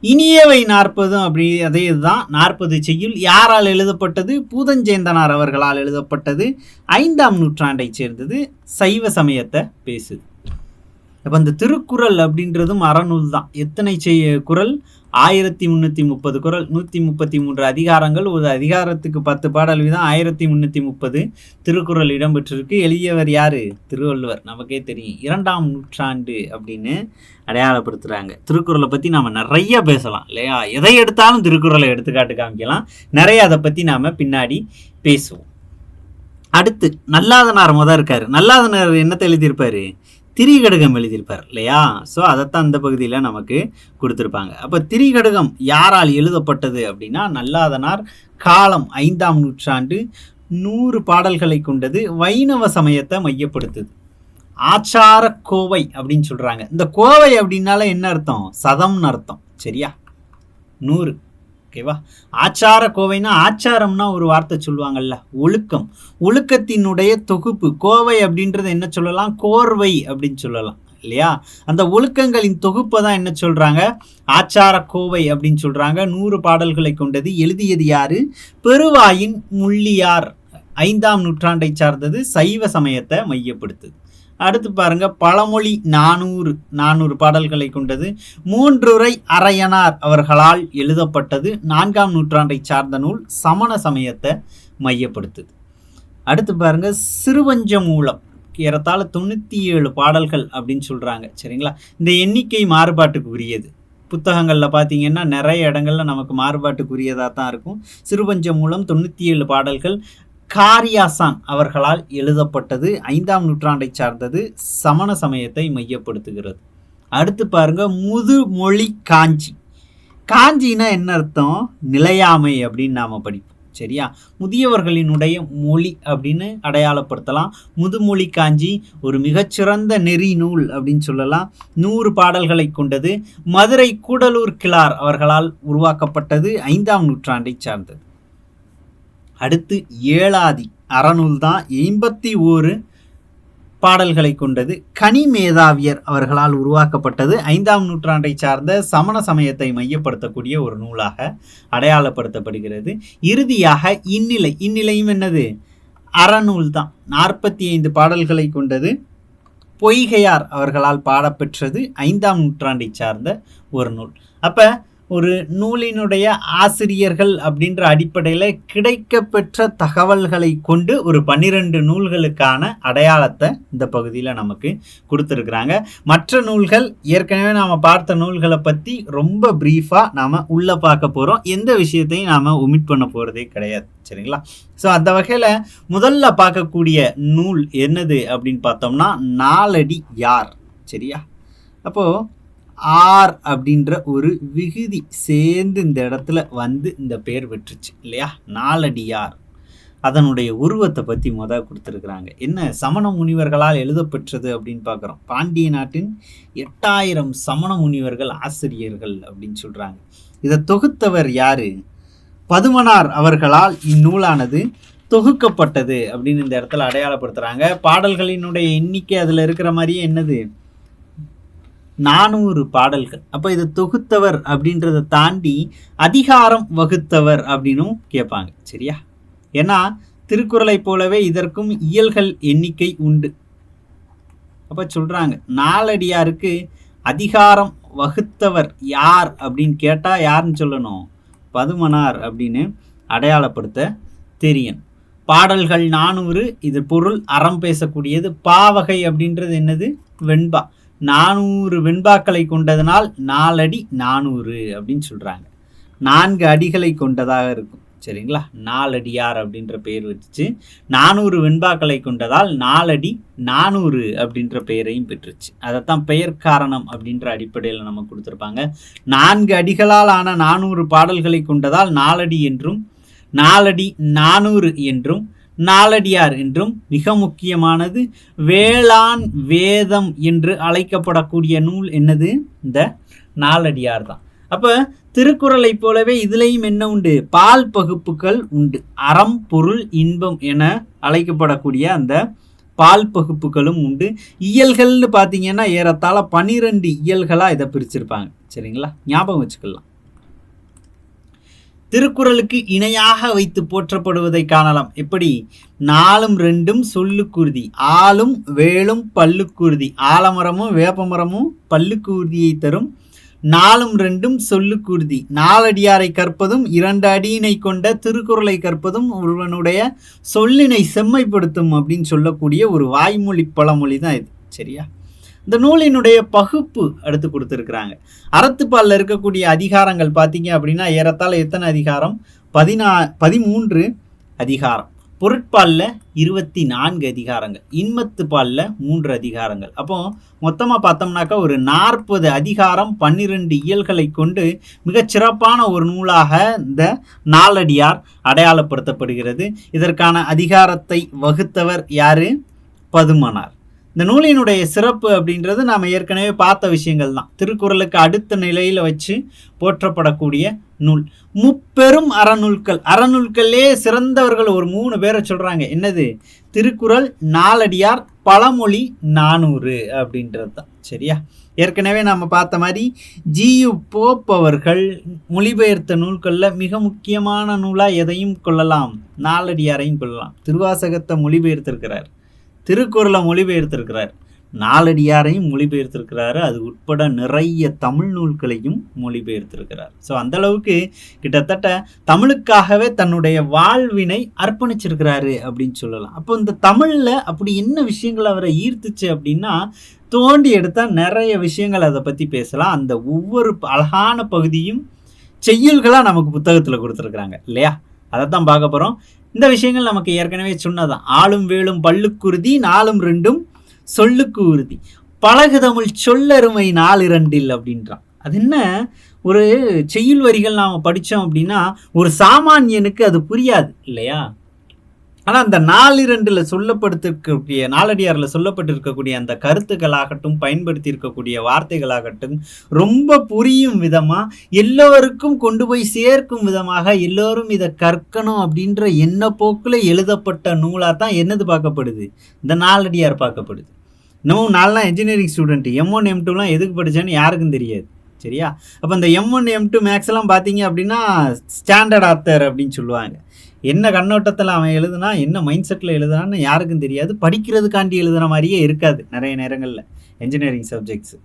இனியவை 40 அப்படி அதே இதுதான். 40 செய்யுள் யாரால் எழுதப்பட்டது? பூதஞ்சேந்தனார் அவர்களால் எழுதப்பட்டது. 5ஆம் நூற்றாண்டை சேர்ந்தது. சைவ சமயத்தை பேசுது. அப்போ இந்த திருக்குறள் அப்படின்றதும் அறநூல் தான். எத்தனை குறள்? 1330 குறள், 133 அதிகாரங்கள். ஒரு அதிகாரத்துக்கு 10 பாடல் வீதம் 1330 திருக்குறள் இடம்பெற்றிருக்கு. எழுதியவர் யாரு? திருவள்ளுவர். நமக்கே தெரியும். 2ஆம் நூற்றாண்டு அப்படின்னு அடையாளப்படுத்துகிறாங்க. திருக்குறளை பற்றி நாம் நிறைய பேசலாம் இல்லையா? எதை எடுத்தாலும் திருக்குறளை எடுத்துக்காட்டு காமிக்கலாம். நிறைய அதை பற்றி நாம் பின்னாடி பேசுவோம். அடுத்து நல்லாதனார் இருக்காரு. நல்லாதனார் என்னத்தை எழுதியிருப்பாரு? திரிகடுகம் எழுதியிருப்பார் இல்லையா? ஸோ அதைத்தான் இந்த பகுதியில் நமக்கு கொடுத்துருப்பாங்க. அப்போ திரிகடுகம் யாரால் எழுதப்பட்டது அப்படின்னா நல்லாதனார் காலம் 5ஆம் நூற்றாண்டு 100 பாடல்களை கொண்டது. வைணவ சமயத்தை மையப்படுத்துது. ஆச்சார கோவை அப்படின்னு சொல்றாங்க. இந்த கோவை அப்படின்னால என்ன அர்த்தம்? சதம்னு அர்த்தம். சரியா? 100. ஓகேவா? ஆச்சார கோவைனா ஆச்சாரம்னா ஒரு வார்த்தை சொல்லுவாங்கல்ல, ஒழுக்கம், ஒழுக்கத்தினுடைய தொகுப்பு. கோவை அப்படின்றத என்ன சொல்லலாம்? கோர்வை அப்படின்னு சொல்லலாம் இல்லையா? அந்த ஒழுக்கங்களின் தொகுப்பை தான் என்ன சொல்றாங்க? ஆச்சார கோவை அப்படின்னு சொல்றாங்க. 100 பாடல்களை கொண்டது. எழுதியது யாரு? பெருவாயின் முள்ளியார். 5ஆம் நூற்றாண்டை சார்ந்தது. சைவ சமயத்தை மையப்படுத்துது. அடுத்து பாருங்க, பழமொழி 400 பாடல்களை கொண்டது. 3 அரையனார் அவர்களால் எழுதப்பட்டது. 4ஆம் நூற்றாண்டை சார்ந்த நூல். சமண சமயத்தை மையப்படுத்துது. அடுத்து பாருங்க, சிறுவஞ்சமூலம் ஏறத்தாழ 97 பாடல்கள் அப்படின்னு சொல்றாங்க. சரிங்களா? இந்த எண்ணிக்கை மாறுபாட்டுக்கு உரியது. புத்தகங்களில் பார்த்தீங்கன்னா நிறைய இடங்கள்ல நமக்கு மாறுபாட்டுக்குரியதாக தான் இருக்கும். சிறுவஞ்சமூலம் 97 பாடல்கள். காரியாசான் அவர்களால் எழுதப்பட்டது. 5ஆம் நூற்றாண்டை சார்ந்தது. சமண சமயத்தை மையப்படுத்துகிறது. அடுத்து பாருங்க, முதுமொழி காஞ்சி. காஞ்சினா என்ன அர்த்தம்? நிலையாமை அப்படின்னு நாம படிப்போம். சரியா? முதியவர்களினுடைய மொழி அப்படின்னு அடையாளப்படுத்தலாம். முதுமொழி காஞ்சி ஒரு மிகச்சிறந்த நெறி நூல் அப்படின்னு சொல்லலாம். 100 பாடல்களை கொண்டது. மதுரை கூடலூர் கிழார் அவர்களால் உருவாக்கப்பட்டது. 5ஆம் நூற்றாண்டை சார்ந்தது. அடுத்து ஏழாதி அறநூல் தான். 81 பாடல்களை கொண்டது. கனிமேதாவியர் அவர்களால் உருவாக்கப்பட்டது. 5ஆம் நூற்றாண்டை சார்ந்த சமண சமயத்தை மையப்படுத்தக்கூடிய ஒரு நூலாக அடையாளப்படுத்தப்படுகிறது. இறுதியாக இந்நிலை. இந்நிலையும் என்னது? அறநூல் தான். 45 பாடல்களை கொண்டது. பொய்கையார் அவர்களால் பாடப்பெற்றது. 5ஆம் நூற்றாண்டை சார்ந்த ஒரு நூல். அப்போ ஒரு நூலினுடைய ஆசிரியர்கள் அப்படின்ற அடிப்படையில் கிடைக்கப்பெற்ற தகவல்களை கொண்டு ஒரு 12 நூல்களுக்கான அடையாளத்தை இந்த பகுதியில் நமக்கு கொடுத்துருக்குறாங்க. மற்ற நூல்கள் ஏற்கனவே நாம் பார்த்த நூல்களை பற்றி ரொம்ப ப்ரீஃபாக நாம் உள்ளே பார்க்க போகிறோம். எந்த விஷயத்தையும் நாம் ஒமிட் பண்ண போகிறதே கிடையாது. சரிங்களா? ஸோ அந்த வகையில் முதல்ல பார்க்கக்கூடிய நூல் என்னது அப்படின்னு பார்த்தோம்னா நாலடி யார். சரியா? அப்போது ஆர் அப்படின்ற ஒரு விகுதி சேர்ந்து இந்த இடத்துல வந்து இந்த பெயர் பெற்றுச்சு இல்லையா? நாலடியார். அதனுடைய உருவத்தை பற்றி கொடுத்துருக்குறாங்க. என்ன சமண முனிவர்களால் எழுதப்பெற்றது அப்படின்னு பார்க்குறோம். பாண்டிய நாட்டின் 8000 சமண முனிவர்கள் ஆசிரியர்கள் அப்படின்னு சொல்கிறாங்க. இதை தொகுத்தவர் யாரு? பதுமனார் அவர்களால் இந்நூலானது தொகுக்கப்பட்டது அப்படின்னு இந்த இடத்துல அடையாளப்படுத்துகிறாங்க. பாடல்களினுடைய எண்ணிக்கை அதில் இருக்கிற மாதிரியே என்னது? 400 பாடல்கள். அப்போ இதை தொகுத்தவர் அப்படின்றத தாண்டி அதிகாரம் வகுத்தவர் அப்படின்னும் கேட்பாங்க. சரியா? ஏன்னா திருக்குறளை போலவே இதற்கும் இயல்கள் எண்ணிக்கை உண்டு. அப்போ சொல்றாங்க நாலடியாருக்கு அதிகாரம் வகுத்தவர் யார் அப்படின்னு கேட்டால் யாருன்னு சொல்லணும்? பதுமனார் அப்படின்னு அடையாளப்படுத்த தெரியணும். பாடல்கள் 400. இது பொருள் அறம் பேசக்கூடியது. பாவகை அப்படின்றது என்னது? வெண்பா. 400 வெண்பாக்களை கொண்டதனால் 4 அடி 400 அப்படின்னு சொல்கிறாங்க. 4 அடிகளை கொண்டதாக இருக்கும். சரிங்களா? 4 அடியார் அப்படின்ற பெயர் வச்சு 400 வெண்பாக்களை கொண்டதால் 4 அடி 400 அப்படின்ற பெயரையும் பெற்றுச்சு. அதைத்தான் பெயர் காரணம் அப்படின்ற அடிப்படையில் நம்ம கொடுத்துருப்பாங்க. 4 அடிகளால் ஆன 400 பாடல்களை கொண்டதால் 4 அடி என்றும் 4 அடி 400 என்றும் நாலடியார் என்றும் மிக முக்கியமானது வேளாண் வேதம் என்று அழைக்கப்படக்கூடிய நூல் என்னது? இந்த நாலடியார் தான். அப்போ திருக்குறளை போலவே இதுலேயும் என்ன உண்டு? பால் பகுப்புகள் உண்டு. அறம் பொருள் இன்பம் என அழைக்கப்படக்கூடிய அந்த பால் பகுப்புகளும் உண்டு. இயல்கள்னு பார்த்தீங்கன்னா ஏறத்தாழ 12 இயல்களாக இதை பிரிச்சிருப்பாங்க. சரிங்களா? ஞாபகம் வச்சுக்கலாம். திருக்குறளுக்கு இணையாக வைத்து போற்றப்படுவதை காணலாம். எப்படி? 4ம் 2ம் சொல்லுக்குருதி. ஆளும் வேலும் பல்லுக்குருதி. ஆலமரமும் வேப்பமரமும் பல்லுக்குருதியை தரும். 4ம் 2ம் சொல்லுக்குருதி. நாலடியாரை கற்பதும் 2 அடியினை கொண்ட திருக்குறளை கற்பதும் ஒருவனுடைய சொல்லினை செம்மைப்படுத்தும் அப்படின்னு சொல்லக்கூடிய ஒரு வாய்மொழி பழமொழி தான் இது. சரியா? இந்த நூலினுடைய பகுப்பு அடுத்து கொடுத்துருக்குறாங்க. அறத்துப்பாலில் இருக்கக்கூடிய அதிகாரங்கள் பார்த்தீங்க அப்படின்னா ஏறத்தாழ எத்தனை அதிகாரம்? 13 அதிகாரம். பொருட்பாலில் 24 அதிகாரங்கள், இன்மத்து பாலில் 3 அதிகாரங்கள். அப்போ மொத்தமாக பார்த்தோம்னாக்கா ஒரு 40 அதிகாரம் 12 இயல்களை கொண்டு மிகச்சிறப்பான ஒரு நூலாக இந்த நாலடியார் அடையாளப்படுத்தப்படுகிறது. இதற்கான அதிகாரத்தை வகுத்தவர் யாரு? பதுமனார். இந்த நூலினுடைய சிறப்பு அப்படின்றது நாம் ஏற்கனவே பார்த்த விஷயங்கள் தான். திருக்குறளுக்கு அடுத்த நிலையில் வச்சு போற்றப்படக்கூடிய நூல். முப்பெரும் அறநூல்களே சிறந்தவர்கள் ஒரு 3 பேரை சொல்கிறாங்க. என்னது? திருக்குறள், நாலடியார், பழமொழி, 400 அப்படின்றது தான். சரியா? ஏற்கனவே நாம் பார்த்த மாதிரி ஜியு போப் அவர்கள் மொழிபெயர்த்த நூல்களில் மிக முக்கியமான நூலாக எதையும் கொள்ளலாம், நாலடியாரையும் கொள்ளலாம். திருவாசகத்தை மொழிபெயர்த்திருக்கிறார், திருக்குறளை மொழிபெயர்த்திருக்கிறார், நாலடியாரையும் மொழிபெயர்த்திருக்கிறாரு. அது உட்பட நிறைய தமிழ் நூல்களையும் மொழிபெயர்த்திருக்கிறார். ஸோ அந்தளவுக்கு கிட்டத்தட்ட தமிழுக்காகவே தன்னுடைய வாழ்வினை அர்ப்பணிச்சிருக்கிறாரு அப்படின்னு சொல்லலாம். அப்போ இந்த தமிழில் அப்படி என்ன விஷயங்கள் அவரை ஈர்த்துச்சு அப்படின்னா, தோண்டி எடுத்தால் நிறைய விஷயங்கள் அதை பற்றி பேசலாம். அந்த ஒவ்வொரு அழகான பகுதியும் செய்யுள்களாக நமக்கு புத்தகத்தில் கொடுத்துருக்குறாங்க இல்லையா? அதை தான் பார்க்க போகிறோம். இந்த விஷயங்கள் நமக்கு ஏற்கனவே சொன்னதான். ஆளும் வேலும் பல்லுக்குருதி, 4ம் 2ம் சொல்லுக்கு உறுதி, பழகு தமிழ் சொல்லருமை 4 அப்படின்றான். அது என்ன? ஒரு செய்யுள் வரிகள் நாம் படித்தோம் அப்படின்னா ஒரு சாமானியனுக்கு அது புரியாது இல்லையா? ஆனால் அந்த 4 சொல்லப்பட்டிருக்கக்கூடிய, நாலடியாரில் சொல்லப்பட்டிருக்கக்கூடிய அந்த கருத்துக்களாகட்டும், பயன்படுத்தி இருக்கக்கூடிய வார்த்தைகளாகட்டும் ரொம்ப புரியும் விதமாக, எல்லோருக்கும் கொண்டு போய் சேர்க்கும் விதமாக, எல்லோரும் இதை கற்கணும் அப்படின்ற எண்ண போக்கில் எழுதப்பட்ட நூலாக தான் என்னது பார்க்கப்படுது? இந்த நாலடியார் பார்க்கப்படுது. இன்னமும் நான்லாம் இன்ஜினியரிங் ஸ்டூடெண்ட்டு, M1 M2லாம் எதுக்கு படித்தேன்னு யாருக்கும் தெரியாது. சரியா? அப்போ இந்த M1 M2 மேக்ஸ்லாம் பார்த்தீங்க அப்படின்னா ஸ்டாண்டர்ட் ஆத்தர் அப்படின்னு சொல்லுவாங்க. என்ன கண்ணோட்டத்தில் அவன் எழுதுனா, என்ன மைண்ட் செட்டில் எழுதுனான்னு யாருக்கும் தெரியாது. படிக்கிறதுக்காண்டி எழுதுன மாதிரியே இருக்காது நிறைய நேரங்களில் இன்ஜினியரிங் சப்ஜெக்ட்ஸு.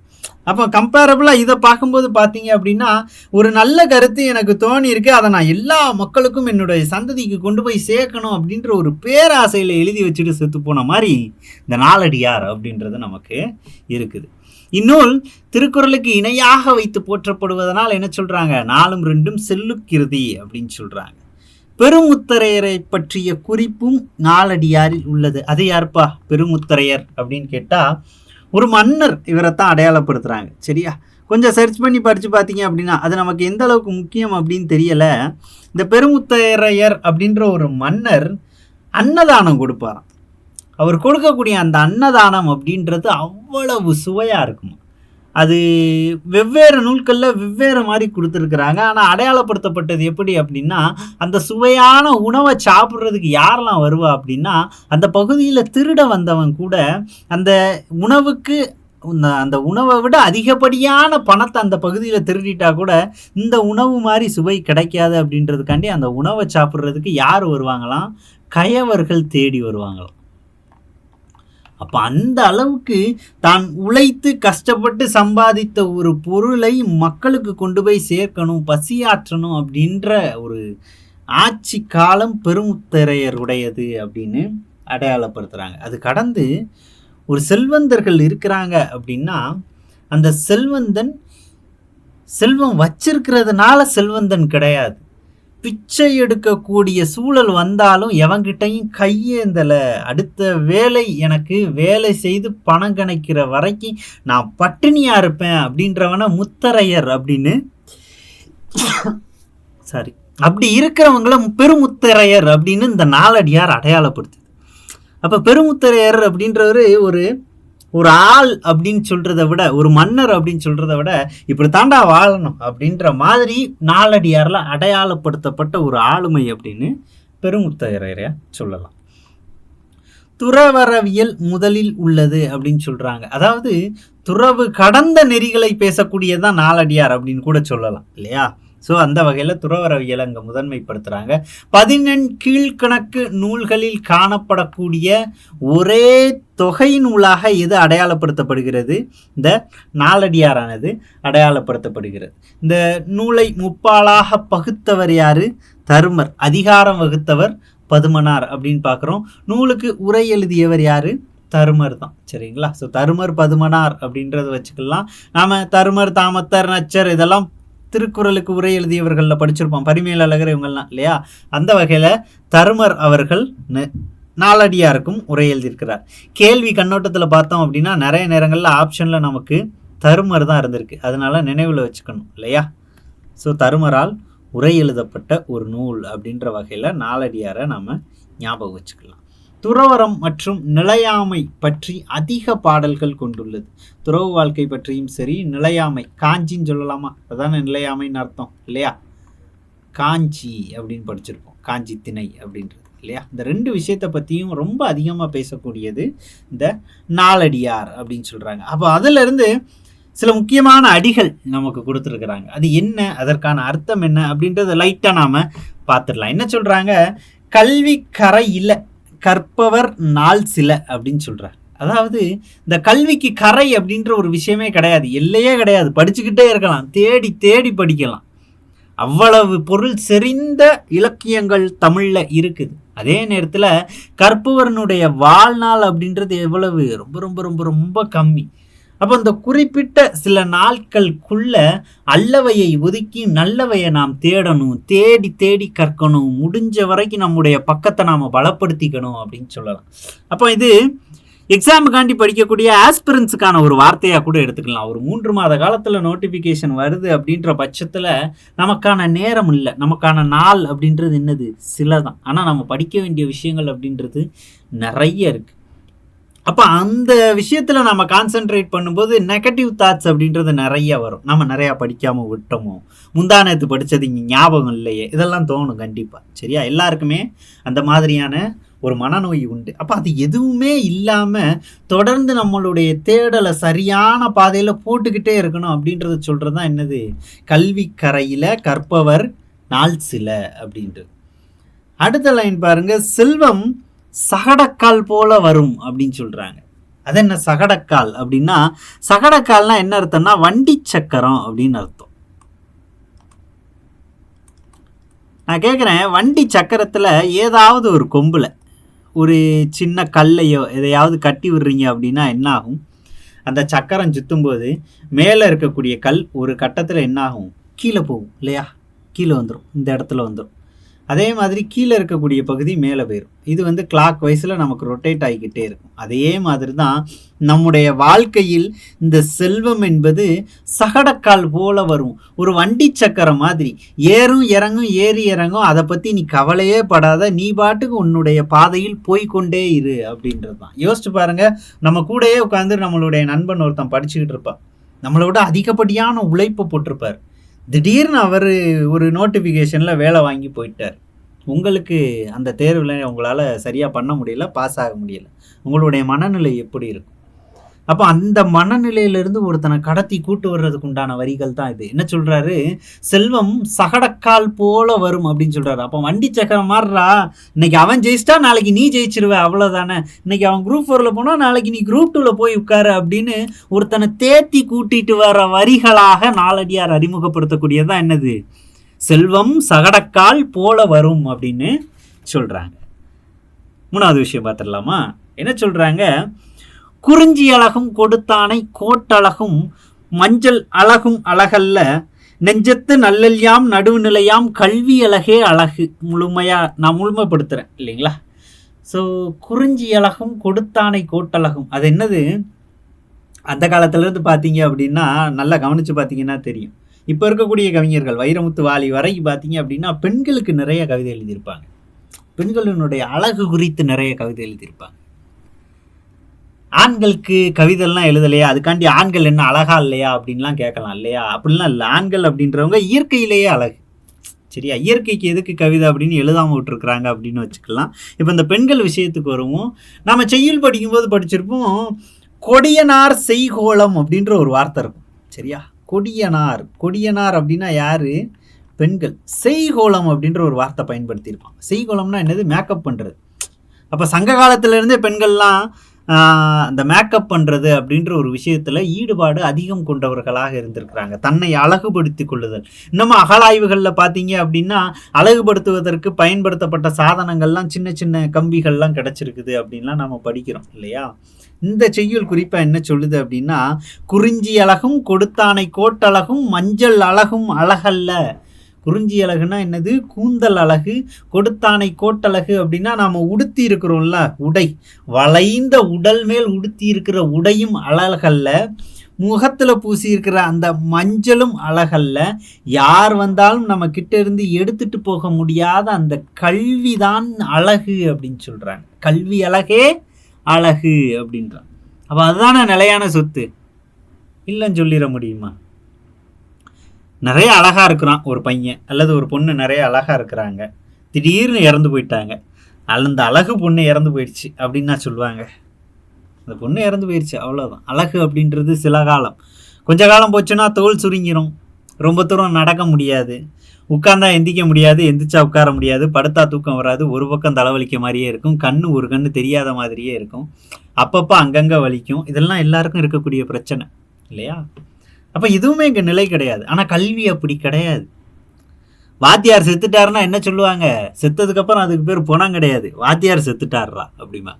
அப்போ கம்பேரபிளாக இதை பார்க்கும்போது பார்த்தீங்க அப்படின்னா ஒரு நல்ல கருத்து எனக்கு தோணி இருக்கு, அதை நான் எல்லா மக்களுக்கும் என்னுடைய சந்ததிக்கு கொண்டு போய் சேர்க்கணும் அப்படின்ற ஒரு பேராசையில் எழுதி வச்சுட்டு செத்து போன மாதிரி இந்த நாலடியார் அப்படின்றது நமக்கு இருக்குது. இந்நூல் திருக்குறளுக்கு இணையாக வைத்து போற்றப்படுவதனால் என்ன சொல்கிறாங்க? 4ம் 2ம் செல்லுக்கிருதி அப்படின்னு சொல்கிறாங்க. பெருமுத்தரையரை பற்றிய குறிப்பும் நாலடியாரில் உள்ளது. அது யாருப்பா பெருமுத்தரையர் அப்படின்னு கேட்டால் ஒரு மன்னர். இவரைத்தான் அடையாளப்படுத்துகிறாங்க. சரியா? கொஞ்சம் சர்ச் பண்ணி படித்து பார்த்தீங்க அப்படின்னா அது நமக்கு எந்த அளவுக்கு முக்கியம் அப்படின்னு தெரியலை. இந்த பெருமுத்தரையர் அப்படின்ற ஒரு மன்னர் அன்னதானம் கொடுப்பாராம். அவர் கொடுக்கக்கூடிய அந்த அன்னதானம் அப்படின்றது அவ்வளவு சுவையாக இருக்குமா. அது வெவ்வேறு நூல்களில் வெவ்வேறு மாதிரி கொடுத்துருக்குறாங்க. ஆனால் அடையாளப்படுத்தப்பட்டது எப்படி அப்படின்னா, அந்த சுவையான உணவை சாப்பிட்றதுக்கு யாரெல்லாம் வருவா அப்படின்னா, அந்த பகுதியில் திருட வந்தவன் கூட அந்த உணவுக்கு அந்த உணவை விட அதிகப்படியான பணத்தை அந்த பகுதியில் திருடிட்டா கூட இந்த உணவு மாதிரி சுவை கிடைக்காது அப்படின்றதுக்காண்டி அந்த உணவை சாப்பிட்றதுக்கு யார் வருவாங்களாம்? கயவர்கள் தேடி வருவாங்களாம். அப்போ அந்த அளவுக்கு தான் உழைத்து கஷ்டப்பட்டு சம்பாதித்த ஒரு பொருளை மக்களுக்கு கொண்டு போய் சேர்க்கணும், பசியாற்றணும் அப்படின்ற ஒரு ஆட்சி காலம் பெருமுத்தரையருடையது அப்படின்னு அடையாளப்படுத்துகிறாங்க. அது கடந்து ஒரு செல்வந்தர்கள் இருக்கிறாங்க அப்படின்னா அந்த செல்வந்தன் செல்வம் வச்சிருக்கிறதுனால செல்வந்தன் கிடையாது. பிச்சை எடுக்கக்கூடிய சூழல் வந்தாலும் எவங்கிட்டையும் கையேந்தலை. அடுத்த வேலை எனக்கு வேலை செய்து பணம் கணக்கிற வரைக்கும் நான் பட்டினியாக இருப்பேன் அப்படின்றவன முத்தரையர் அப்படின்னு அப்படி இருக்கிறவங்கள பெருமுத்தரையர் அப்படின்னு இந்த நாலடியார் அடையாளப்படுத்துது. அப்போ பெருமுத்தரையர் அப்படின்றவர் ஒரு ஆள் அப்படின்னு சொல்கிறத விட, ஒரு மன்னர் அப்படின்னு சொல்கிறத விட இப்படி தாண்டா வாழணும் அப்படின்ற மாதிரி நாலடியாரில் அடையாளப்படுத்தப்பட்ட ஒரு ஆளுமை அப்படின்னு பெருமுத்தரையரை சொல்லலாம். துறவரவியல் முதலில் உள்ளது அப்படின்னு சொல்கிறாங்க. அதாவது துறவு கடந்த நெறிகளை பேசக்கூடியதான் நாலடியார் அப்படின்னு கூட சொல்லலாம் இல்லையா? ஸோ அந்த வகையில் துறவரவியலை அங்கே முதன்மைப்படுத்துகிறாங்க. 14 கீழ்கணக்கு நூல்களில் காணப்படக்கூடிய ஒரே தொகை நூலாக எது அடையாளப்படுத்தப்படுகிறது? இந்த நாலடியாரானது அடையாளப்படுத்தப்படுகிறது. இந்த நூலை முப்பாலாக பகுத்தவர் யாரு? தருமர். அதிகாரம் வகுத்தவர் பதுமனார் அப்படின்னு பார்க்குறோம். நூலுக்கு உரை எழுதியவர் யாரு? தருமர் தான். சரிங்களா? ஸோ தருமர் பதுமனார் அப்படின்றத வச்சுக்கலாம். நாம் தருமர், தாமத்தர், நச்சர் இதெல்லாம் திருக்குறளுக்கு உரை எழுதியவர்களில் படிச்சிருப்போம், பரிமேலழகர் இவங்கெல்லாம் இல்லையா. அந்த வகையில் தருமர் அவர்கள் நாலடியாருக்கும் உரை எழுதியிருக்கிறார். கேள்வி கண்ணோட்டத்தில் பார்த்தோம் அப்படின்னா நிறைய நேரங்களில் ஆப்ஷனில் நமக்கு தருமர் தான் இருந்திருக்கு, அதனால நினைவில் வச்சுக்கணும் இல்லையா. ஸோ தருமரால் உரை எழுதப்பட்ட ஒரு நூல் அப்படின்ற வகையில் நாலடியாரை நாம் ஞாபகம் வச்சுக்கலாம். துறவரம் மற்றும் நிலையாமை பற்றி அதிக பாடல்கள் கொண்டுள்ளது. துறவு வாழ்க்கை பற்றியும் சரி, நிலையாமை காஞ்சின்னு சொல்லலாமா, அதான நிலையாமைன்னு அர்த்தம் இல்லையா. காஞ்சி அப்படின்னு படிச்சிருப்போம், காஞ்சி திணை அப்படின்றது இல்லையா. இந்த ரெண்டு விஷயத்தை பற்றியும் ரொம்ப அதிகமாக பேசக்கூடியது இந்த நாலடியார் அப்படின்னு சொல்கிறாங்க. அப்போ அதிலிருந்து சில முக்கியமான அடிகள் நமக்கு கொடுத்துருக்குறாங்க. அது என்ன, அதற்கான அர்த்தம் என்ன அப்படின்றத லைட்டாக நாம் பார்த்துடலாம். என்ன சொல்கிறாங்க, கல்வி கரை இல்லை, கற்பவர் நாள் சில அப்படின்னு சொல்கிறார். அதாவது இந்த கல்விக்கு கரை அப்படின்ற ஒரு விஷயமே கிடையாது, எல்லையே கிடையாது, படிச்சுக்கிட்டே இருக்கலாம், தேடி தேடி படிக்கலாம். அவ்வளவு பொருள் செறிந்த இலக்கியங்கள் தமிழில் இருக்குது. அதே நேரத்தில் கற்பவரனுடைய வாழ்நாள் அப்படின்றது எவ்வளவு, ரொம்ப ரொம்ப ரொம்ப ரொம்ப கம்மி. அப்போ இந்த குறிப்பிட்ட சில நாட்களுக்குள்ள அல்லவையை ஒதுக்கி நல்லவையை நாம் தேடணும், தேடி தேடி கற்கணும், முடிஞ்ச வரைக்கும் நம்முடைய பக்கத்தை நாம் பலப்படுத்திக்கணும் அப்படின்னு சொல்லலாம். அப்போ இது எக்ஸாமுக்காண்டி படிக்கக்கூடிய ஆஸ்பிரன்ஸுக்கான ஒரு வார்த்தையாக கூட எடுத்துக்கலாம். ஒரு 3 மாத காலத்தில் நோட்டிஃபிகேஷன் வருது அப்படின்ற பட்சத்தில் நமக்கான நேரம் இல்லை, நமக்கான நாள் அப்படின்றது என்னது சில தான். ஆனால் நம்ம படிக்க வேண்டிய விஷயங்கள் அப்படின்றது நிறைய இருக்குது. அப்போ அந்த விஷயத்தில் நம்ம கான்சென்ட்ரேட் பண்ணும்போது நெகட்டிவ் தாட்ஸ் அப்படின்றது நிறைய வரும். நம்ம நிறையா படிக்காமல் விட்டோமோ, முந்தானத்து படித்தது இங்கே ஞாபகம் இல்லையே, இதெல்லாம் தோணும் கண்டிப்பாக. சரியா, எல்லாருக்குமே அந்த மாதிரியான ஒரு மனநோய் உண்டு. அப்போ அது எதுவுமே இல்லாமல் தொடர்ந்து நம்மளுடைய தேடலை சரியான பாதையில் போட்டுக்கிட்டே இருக்கணும் அப்படின்றத சொல்கிறது தான் என்னது, கல்வி கரையில் கற்பவர் நாள் சில அப்படின்றது. அடுத்த லைன் பாருங்க, செல்வம் சகடக்கால் போல வரும் அப்படின்னு சொல்கிறாங்க. அது என்ன சகடக்கால் அப்படின்னா, சகடக்கால்னா என்ன அர்த்தம்னா வண்டி சக்கரம் அப்படின்னு அர்த்தம். நான் கேட்குறேன், வண்டி சக்கரத்தில் ஏதாவது ஒரு கொம்பில் ஒரு சின்ன கல்லையோ எதையாவது கட்டி விடுறீங்க அப்படின்னா என்ன ஆகும், அந்த சக்கரம் சுற்றும்போது மேலே இருக்கக்கூடிய கல் ஒரு கட்டத்தில் என்ன ஆகும், கீழே போகும் இல்லையா, கீழே வந்துடும், இந்த இடத்துல வந்துடும். அதே மாதிரி கீழே இருக்கக்கூடிய பகுதி மேலே போயிடும். இது கிளாக் வைஸில் நமக்கு ரொட்டேட் ஆகிக்கிட்டே இருக்கும். அதே மாதிரி தான் நம்முடைய வாழ்க்கையில் இந்த செல்வம் என்பது சகடக்கால் போல வரும், ஒரு வண்டி சக்கரம் மாதிரி ஏறும் இறங்கும் ஏறி இறங்கும். அதை பற்றி நீ கவலையே படாத, நீ பாட்டுக்கு உன்னுடைய பாதையில் போய்கொண்டே இரு அப்படின்றது தான். யோசிச்சு பாருங்க, நம்ம கூடயே உட்காந்து நம்மளுடைய நண்பன் ஒருத்தன் படிச்சுக்கிட்டு இருப்பான், நம்மளோட அதிகப்படியான உழைப்பு போட்டிருப்பார். திடீர்னு அவர் ஒரு நோட்டிஃபிகேஷனில் வேலை வாங்கி போயிட்டார். உங்களுக்கு அந்த தேர்வில் உங்களால் சரியாக பண்ண முடியல, பாஸ் ஆக முடியலை. உங்களுடைய மனநிலை எப்படி இருக்கும்? அப்போ அந்த மனநிலையிலிருந்து ஒருத்தனை கடத்தி கூட்டு வர்றதுக்கு உண்டான வரிகள் தான் இது. என்ன சொல்கிறாரு, செல்வம் சகடக்கால் போல வரும் அப்படின்னு சொல்கிறாரு. அப்போ வண்டி சக்கரம் மாறுறா, இன்னைக்கு அவன் ஜெயிச்சிட்டா நாளைக்கு நீ ஜெயிச்சிருவ, அவ்வளோதானே. இன்னைக்கு அவன் குரூப் 4 போனால் நாளைக்கு நீ குரூப் 2 போய் உட்காரு அப்படின்னு ஒருத்தனை தேத்தி கூட்டிட்டு வர வரிகளாக நாலடியார் அறிமுகப்படுத்தக்கூடியதான் என்னது, செல்வம் சகடக்கால் போல வரும் அப்படின்னு சொல்கிறாங்க. 3வது விஷயம் பார்த்துடலாமா. என்ன சொல்கிறாங்க, குறிஞ்சி அழகும் கொடுத்தானை கோட்டழகும் மஞ்சள் அழகும் அழகல்ல, நெஞ்சத்து நல்லல்யாம் நடுவுநிலையாம் கல்வி அழகே அழகு. நான் முழுமைப்படுத்துகிறேன் இல்லைங்களா. ஸோ குறிஞ்சி அழகும் கொடுத்தானை கோட்டழகும் அது என்னது, அந்த காலத்துலேருந்து பார்த்தீங்க அப்படின்னா நல்லா கவனித்து பார்த்தீங்கன்னா தெரியும். இப்போ இருக்கக்கூடிய கவிஞர்கள் வைரமுத்து வாலி வரைக்கும் பார்த்தீங்க அப்படின்னா பெண்களுக்கு நிறைய கவிதை எழுதியிருப்பாங்க, பெண்களினுடைய அழகு குறித்து நிறைய கவிதை எழுதியிருப்பாங்க. ஆண்களுக்கு கவிதைலாம் எழுதலையா, அதுக்காண்டி ஆண்கள் என்ன அழகா இல்லையா அப்படின்லாம் கேட்கலாம் இல்லையா. அப்படிலாம் இல்லை, ஆண்கள் அப்படின்றவங்க இயற்கையிலேயே அழகு. சரியா, இயற்கைக்கு எதுக்கு கவிதை அப்படின்னு எழுதாமல் விட்டுருக்குறாங்க அப்படின்னு வச்சுக்கலாம். இப்போ இந்த பெண்கள் விஷயத்துக்கு வருவோம். நம்ம செய்யுள் படிக்கும்போது படிச்சிருப்போம், கொடியனார் செய்கோளம் அப்படின்ற ஒரு வார்த்தை இருக்கும். சரியா, கொடியனார், கொடியனார் அப்படின்னா யாரு, பெண்கள். செய்கோளம் அப்படின்ற ஒரு வார்த்தை பயன்படுத்தியிருப்பாங்க. செய்கோளம்னா என்னது, மேக்கப் பண்ணுறது. அப்போ சங்க காலத்திலேருந்தே பெண்கள்லாம் அந்த மேக்கப் பண்ணுறது அப்படின்ற ஒரு விஷயத்தில் ஈடுபாடு அதிகம் கொண்டவர்களாக இருந்திருக்கிறாங்க. தன்னை அழகுபடுத்தி கொள்ளுதல். இன்னமும் அகழாய்வுகளில் பார்த்தீங்க அப்படின்னா அழகுபடுத்துவதற்கு பயன்படுத்தப்பட்ட சாதனங்கள்லாம் சின்ன சின்ன கம்பிகள்லாம் கிடச்சிருக்குது அப்படின்லாம் நம்ம படிக்கிறோம் இல்லையா? இந்த செய்யுள் குறிப்பாக என்ன சொல்லுது அப்படின்னா, குறிஞ்சி அழகும் கொடுத்தானை கோட்டழகும் மஞ்சள் அழகும் அழகல்ல. குறிஞ்சி அழகுனா என்னது? கூந்தல் அழகு. கொடுத்தானை கோட்டழகு அப்படின்னா நாம் உடுத்தி இருக்கிறோம்ல உடை, வளைந்த உடல் மேல் உடுத்தி இருக்கிற உடையும் அழகல்ல. முகத்தில் பூசி இருக்கிற அந்த மஞ்சளும் அழகல்ல. யார் வந்தாலும் நம்ம கிட்ட இருந்து எடுத்துட்டு போக முடியாத அந்த கல்விதான் அழகு அப்படின்னு சொல்றாங்க. கல்வி அழகே அழகு அப்படின்றான். அப்போ அதுதானே நிலையான சொத்து, இல்லைன்னு சொல்லிட முடியுமா? நிறைய அழகாக இருக்கிறான் ஒரு பையன் அல்லது ஒரு பொண்ணு, நிறைய அழகாக இருக்கிறாங்க, திடீர்னு இறந்து போயிட்டாங்க. அந்த அழகு பொண்ணு இறந்து போயிடுச்சு அப்படின்னா சொல்லுவாங்க, அந்த பொண்ணு இறந்து போயிடுச்சு அவ்வளோதான். அழகு அப்படின்றது சில காலம், கொஞ்ச காலம் போச்சுன்னா தோல் சுருங்கிரும், ரொம்ப தூரம் நடக்க முடியாது, உட்கார்ந்தா எந்திக்க முடியாது, எந்திரிச்சா உட்கார முடியாது, படுத்தா தூக்கம் வராது, ஒரு பக்கம் தலைவலிக்க மாதிரியே இருக்கும், கண்ணு ஒரு கண்ணு தெரியாத மாதிரியே இருக்கும், அப்பப்போ அங்கங்கே வலிக்கும். இதெல்லாம் எல்லாருக்கும் இருக்கக்கூடிய பிரச்சனை இல்லையா? அப்போ இதுவுமே இங்கே நிலை கிடையாது. ஆனால் கல்வி அப்படி கிடையாது. வாத்தியார் செத்துட்டாருன்னா என்ன சொல்லுவாங்க? செத்ததுக்கப்புறம் அதுக்கு பேர் பணம் கிடையாது, வாத்தியார் செத்துட்டாருடா அப்படிமா.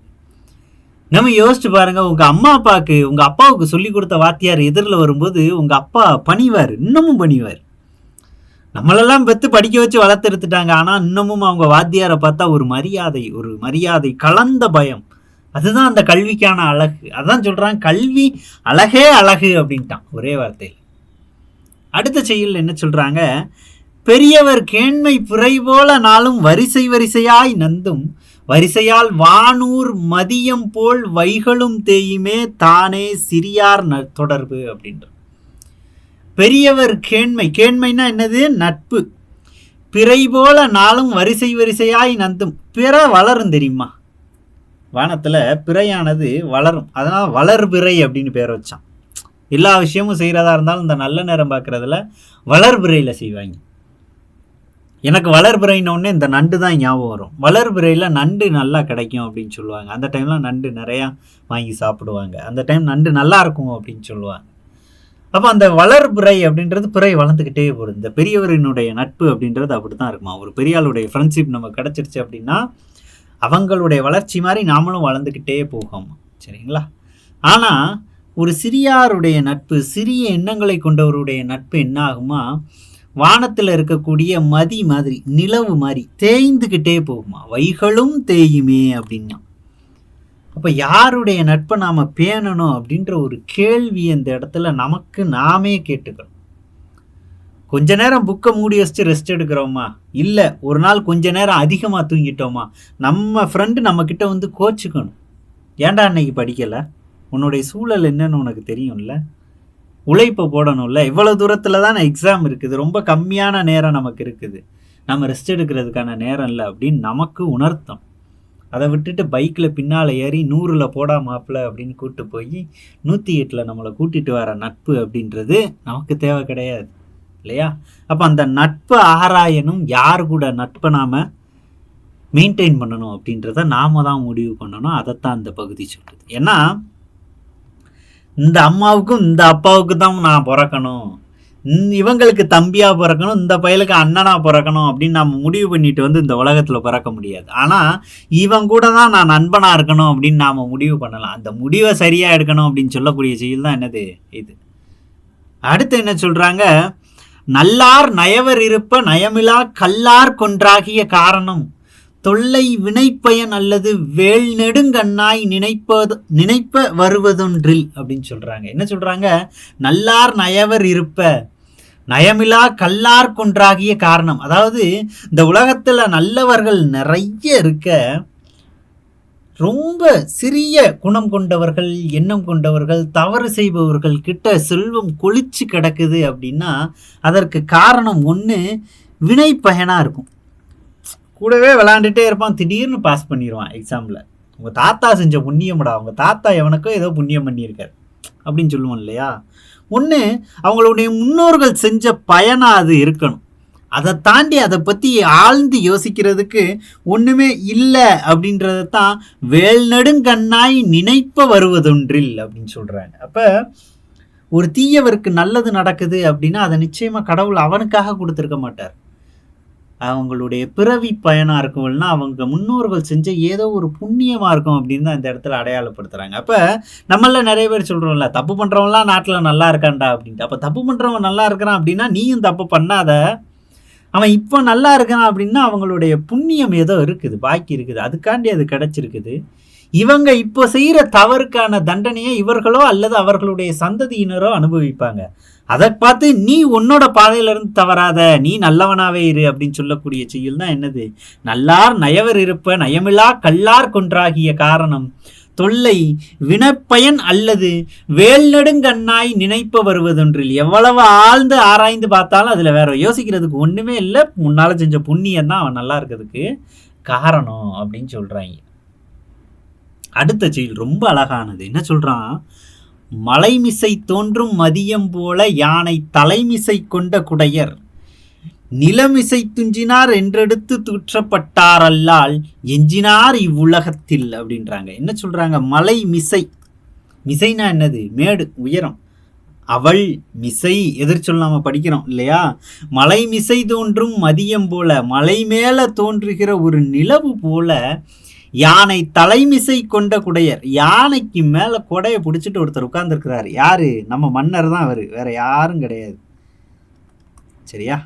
நம்ம யோசிச்சு பாருங்க, உங்கள் அம்மா அப்பாவுக்கு, உங்கள் அப்பாவுக்கு சொல்லி கொடுத்த வாத்தியார் எதிரில் வரும்போது உங்கள் அப்பா பணிவார், இன்னமும் பணிவார். நம்மளெல்லாம் பெற்று படிக்க வச்சு வளர்த்தெடுத்துட்டாங்க, ஆனால் இன்னமும் அவங்க வாத்தியாரை பார்த்தா ஒரு மரியாதை கலந்த பயம். அதுதான் அந்த கல்விக்கான அழகு. அதான் சொல்றான், கல்வி அழகே அழகு அப்படின்ட்டான் ஒரே வார்த்தையில். அடுத்த செய்யுள் என்ன சொல்றாங்க? பெரியவர் கேண்மை புரை போல நாளும் வரிசை வரிசையாய் நந்தும் வரிசையால் வானூர் மதியம் போல் வைகளும் தேயுமே தானே சிறியார் தொடர்பு அப்படின்ற. பெரியவர் கேண்மைனா என்னது? நட்பு. பிறை போல நாளும் வரிசை வரிசையாய் நந்தும். பிற வளரும் தெரியுமா? வானத்தில் பிறையானது வளரும், அதனால் வளர்பிறை அப்படின்னு பேர் வச்சான். எல்லா விஷயமும் செய்கிறதா இருந்தாலும் இந்த நல்ல நேரம் பார்க்குறதுல வளர்பிறையில் செய்வாங்க. எனக்கு வளர்பிறைன்னொடனே இந்த நண்டு தான் ஞாபகம் வரும். வளர்பிறையில் நண்டு நல்லா கிடைக்கும் அப்படின்னு சொல்லுவாங்க. அந்த டைம்லாம் நண்டு நிறையா வாங்கி சாப்பிடுவாங்க, அந்த டைம் நண்டு நல்லா இருக்கும் அப்படின்னு சொல்லுவாங்க. அப்போ அந்த வளர்பிறை அப்படின்றது பிறை வளர்ந்துக்கிட்டே போகுது. இந்த பெரியவரினுடைய நட்பு அப்படின்றது அப்படி தான் இருக்குமா. ஒரு பெரியாளுடைய ஃப்ரெண்ட்ஷிப் நமக்கு கிடச்சிருச்சு அப்படின்னா அவங்களுடைய வளர்ச்சி மாதிரி நாமளும் வளர்ந்துக்கிட்டே போகும், சரிங்களா? ஆனால் ஒரு சிறியாருடைய நட்பு, சிறிய எண்ணங்களை கொண்டவருடைய நட்பு என்ன ஆகுமா? வானத்தில் இருக்கக்கூடிய மதி மாதிரி, நிலவு மாதிரி தேய்ந்துக்கிட்டே போகுமா. வைகளும் தேயுமே அப்படின்னா. அப்போ யாருடைய நட்பை நாம் பேணணும் அப்படின்ற ஒரு கேள்வி அந்த இடத்துல நமக்கு நாமே கேட்டுக்கணும். கொஞ்ச நேரம் புக்கை மூடி வச்சுட்டு ரெஸ்ட் எடுக்கிறோமா? இல்லை, ஒரு நாள் கொஞ்ச நேரம் அதிகமாக தூங்கிட்டோமா? நம்ம ஃப்ரெண்டு நம்மக்கிட்ட வந்து கோச்சிக்கணும், ஏன்டா அன்னைக்கு படிக்கலை, உன்னுடைய சூழல் என்னன்னு உனக்கு தெரியும்ல, உழைப்பை போடணும்ல, இவ்வளோ தூரத்தில் தான் எக்ஸாம் இருக்குது, ரொம்ப கம்மியான நேரம் நமக்கு இருக்குது, நம்ம ரெஸ்ட் எடுக்கிறதுக்கான நேரம் இல்லை அப்படின்னு நமக்கு உணர்த்தம். அதை விட்டுட்டு பைக்கில் பின்னால் ஏறி 100ல் போடா மாப்பிள்ள அப்படின்னு கூப்பிட்டு போய் 108ல் நம்மளை கூட்டிகிட்டு வர நட்பு அப்படின்றது நமக்கு தேவை கிடையாது இல்லையா? அப்போ அந்த நட்பு ஆராயணும், யார் கூட நட்பை நாம் மெயின்டைன் பண்ணணும் அப்படின்றத நாம தான் முடிவு பண்ணணும். அதைத்தான் அந்த பகுதி சொல்லுது. ஏன்னா இந்த அம்மாவுக்கும் இந்த அப்பாவுக்கு தான் நான் பிறக்கணும், இவங்களுக்கு தம்பியாக பிறக்கணும், இந்த பயலுக்கு அண்ணனாக பிறக்கணும் அப்படின்னு நம்ம முடிவு பண்ணிட்டு வந்து இந்த உலகத்தில் பிறக்க முடியாது. ஆனால் இவன் கூட தான் நான் நண்பனாக இருக்கணும் அப்படின்னு நாம் முடிவு பண்ணலாம். அந்த முடிவை சரியாக எடுக்கணும் அப்படின்னு சொல்லக்கூடிய செயல் தான் என்னது இது. அடுத்து என்ன சொல்கிறாங்க? நல்லார் நயவர் இருப்ப நயமிலா கல்லார் கொன்றாகிய காரணம் தொல்லை வினைப்பயன் அல்லது வேல் நெடுங்கண்ணாய் நினைப்ப வருவதொன்றில் அப்படின்னு சொல்கிறாங்க. என்ன சொல்கிறாங்க? நல்லார் நயவர் இருப்ப நயமிலா கல்லார் கொன்றாகிய காரணம். அதாவது இந்த உலகத்தில் நல்லவர்கள் நிறைய இருக்க, ரொம்ப சிறிய குணம் கொண்டவர்கள், எண்ணம் கொண்டவர்கள், தவறு செய்பவர்கள் கிட்ட செல்வம் கொளிச்சு கிடக்குது அப்படின்னா அதற்கு காரணம் ஒன்று வினை பயனாக இருக்கும். கூடவே விளாண்டுட்டே இருப்பான், திடீர்னு பாஸ் பண்ணிடுவான் எக்ஸாமில். உங்கள் தாத்தா செஞ்ச புண்ணியம்டா, உங்கள் தாத்தா எவனுக்கோ ஏதோ புண்ணியம் பண்ணியிருக்காரு அப்படின்னு சொல்லுவோம் இல்லையா? ஒன்று அவங்களுடைய முன்னோர்கள் செஞ்ச பயனாக அது இருக்கணும். அதை தாண்டி அதை பற்றி ஆழ்ந்து யோசிக்கிறதுக்கு ஒன்றுமே இல்லை அப்படின்றத தான் வேல்நடுங்கண்ணாய் நினைப்ப வருவதொன்றில் அப்படின்னு சொல்கிறாங்க. அப்போ ஒரு தீயவருக்கு நல்லது நடக்குது அப்படின்னா அதை நிச்சயமாக கடவுள் அவனுக்காக கொடுத்துருக்க மாட்டார். அவங்களுடைய பிறவி பயனாக இருக்கும்னா அவங்க முன்னோர்கள் செஞ்ச ஏதோ ஒரு புண்ணியமாக இருக்கும் அப்படின்னு தான் இந்த இடத்துல அடையாளப்படுத்துகிறாங்க. அப்போ நம்மள நிறைய பேர் சொல்கிறோம்ல, தப்பு பண்ணுறவங்களாம் நாட்டில் நல்லா இருக்கான்டா அப்படின்ட்டு. அப்போ தப்பு பண்ணுறவன் நல்லா இருக்கிறான் அப்படின்னா நீயும் தப்பு பண்ணாத. அவன் இப்போ நல்லா இருக்கான் அப்படின்னா அவங்களுடைய புண்ணியம் ஏதோ இருக்குது, பாக்கி இருக்குது, அதுக்காண்டி அது கிடைச்சிருக்குது. இவங்க இப்போ செய்கிற தவறுக்கான தண்டனையை இவர்களோ அல்லது அவர்களுடைய சந்ததியினரோ அனுபவிப்பாங்க. அதை பார்த்து நீ உன்னோட பாதையிலிருந்து தவறாத, நீ நல்லவனாவே இரு அப்படின்னு சொல்லக்கூடிய செய்யுள் தான் என்னது, நல்லார் நயவர் இருப்ப நயமில்லா கல்லார் கொன்றாகிய காரணம் தொல்லை வினப்பயன் அல்லது வேல்நடுங்கண்ணாய் நினைப்ப வருவதொன்றில். எவ்வளவு ஆழ்ந்து ஆராய்ந்து பார்த்தாலும் அதில் வேற யோசிக்கிறதுக்கு ஒன்றுமே இல்லை, முன்னால் செஞ்ச புண்ணியம் தான் அவன் நல்லா இருக்கிறதுக்கு காரணம் அப்படின்னு சொல்கிறாங்க. அடுத்த செய்யுள் ரொம்ப அழகானது. என்ன சொல்கிறான், மலைமிசை தோன்றும் மதியம் போல யானை தலைமிசை கொண்ட குடையர் நிலமிசை துஞ்சினார் என்றெடுத்து தூற்றப்பட்டார் அல்லால் எஞ்சினார் இவ்வுலகத்தில் அப்படின்றாங்க. என்ன சொல்றாங்க, மலை மிசை, மிசைனா என்னது, மேடு உயரம். அவள் மிசை எதிர்ச்சொல் நாம படிக்கிறோம் இல்லையா, மலை மிசை தோன்றும் மதியம் போல, மலை மேல தோன்றுகிற ஒரு நிலவு போல யானை தலைமிசை கொண்ட குடையர். யானைக்கு மேல கொடையை பிடிச்சிட்டு ஒருத்தர் உட்கார்ந்துருக்கிறாரு. யாரு, நம்ம மன்னர் தான் அவரு, வேற யாரும் கிடையாது. சரியா,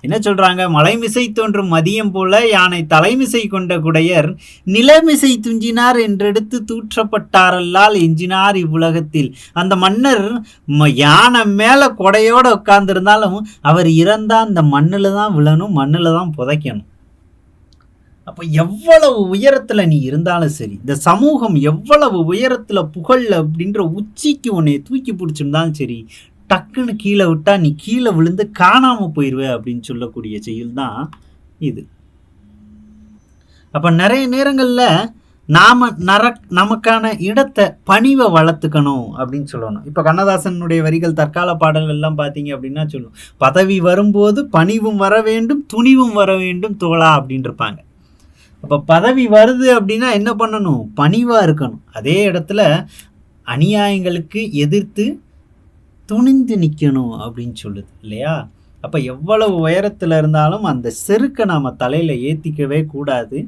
என்ன சொல்றாங்க, மலைமிசை தோன்றும் மதியம் போல யானை தலைமிசை கொண்ட குடையர் நிலமிசை துஞ்சினார் என்றெடுத்து தூற்றப்பட்டாரல்லால் எஞ்சினார் இவ்வுலகத்தில். அந்த மன்னர் யானை மேல கொடையோட உட்கார்ந்துருந்தாலும் அவர் இறந்தா அந்த மண்ணுல தான் விழணும், மண்ணுல தான் புதைக்கணும். அப்போ எவ்வளவு உயரத்தில் நீ இருந்தாலும் சரி, இந்த சமூகம் எவ்வளவு உயரத்தில் புகழ் அப்படின்ற உச்சிக்கு உன்னை தூக்கி பிடிச்சிருந்தாலும் சரி, டக்குன்னு கீழே விட்டா நீ கீழே விழுந்து காணாமல் போயிடுவே அப்படின்னு சொல்லக்கூடிய செயல் தான் இது. அப்போ நிறைய நேரங்களில் நாம் நமக்கான இடத்தை பணிவை வளர்த்துக்கணும் அப்படின்னு சொல்லணும். இப்போ கண்ணதாசனுடைய வரிகள் தற்கால பாடல்கள் எல்லாம் பார்த்தீங்க அப்படின்னா சொல்லணும், பதவி வரும்போது பணிவும் வர வேண்டும் துணிவும் வர வேண்டும் தோழா அப்படின்னு இருப்பாங்க. அப்போ பதவி வருது அப்படின்னா என்ன பண்ணணும், பணிவாக இருக்கணும். அதே இடத்துல அநியாயங்களுக்கு எதிர்த்து துணிந்து நிற்கணும் அப்படின்னு சொல்லுது இல்லையா. அப்போ எவ்வளவு உயரத்தில் இருந்தாலும் அந்த செருக்கை நாம் தலையில் ஏற்றிக்கவே கூடாது.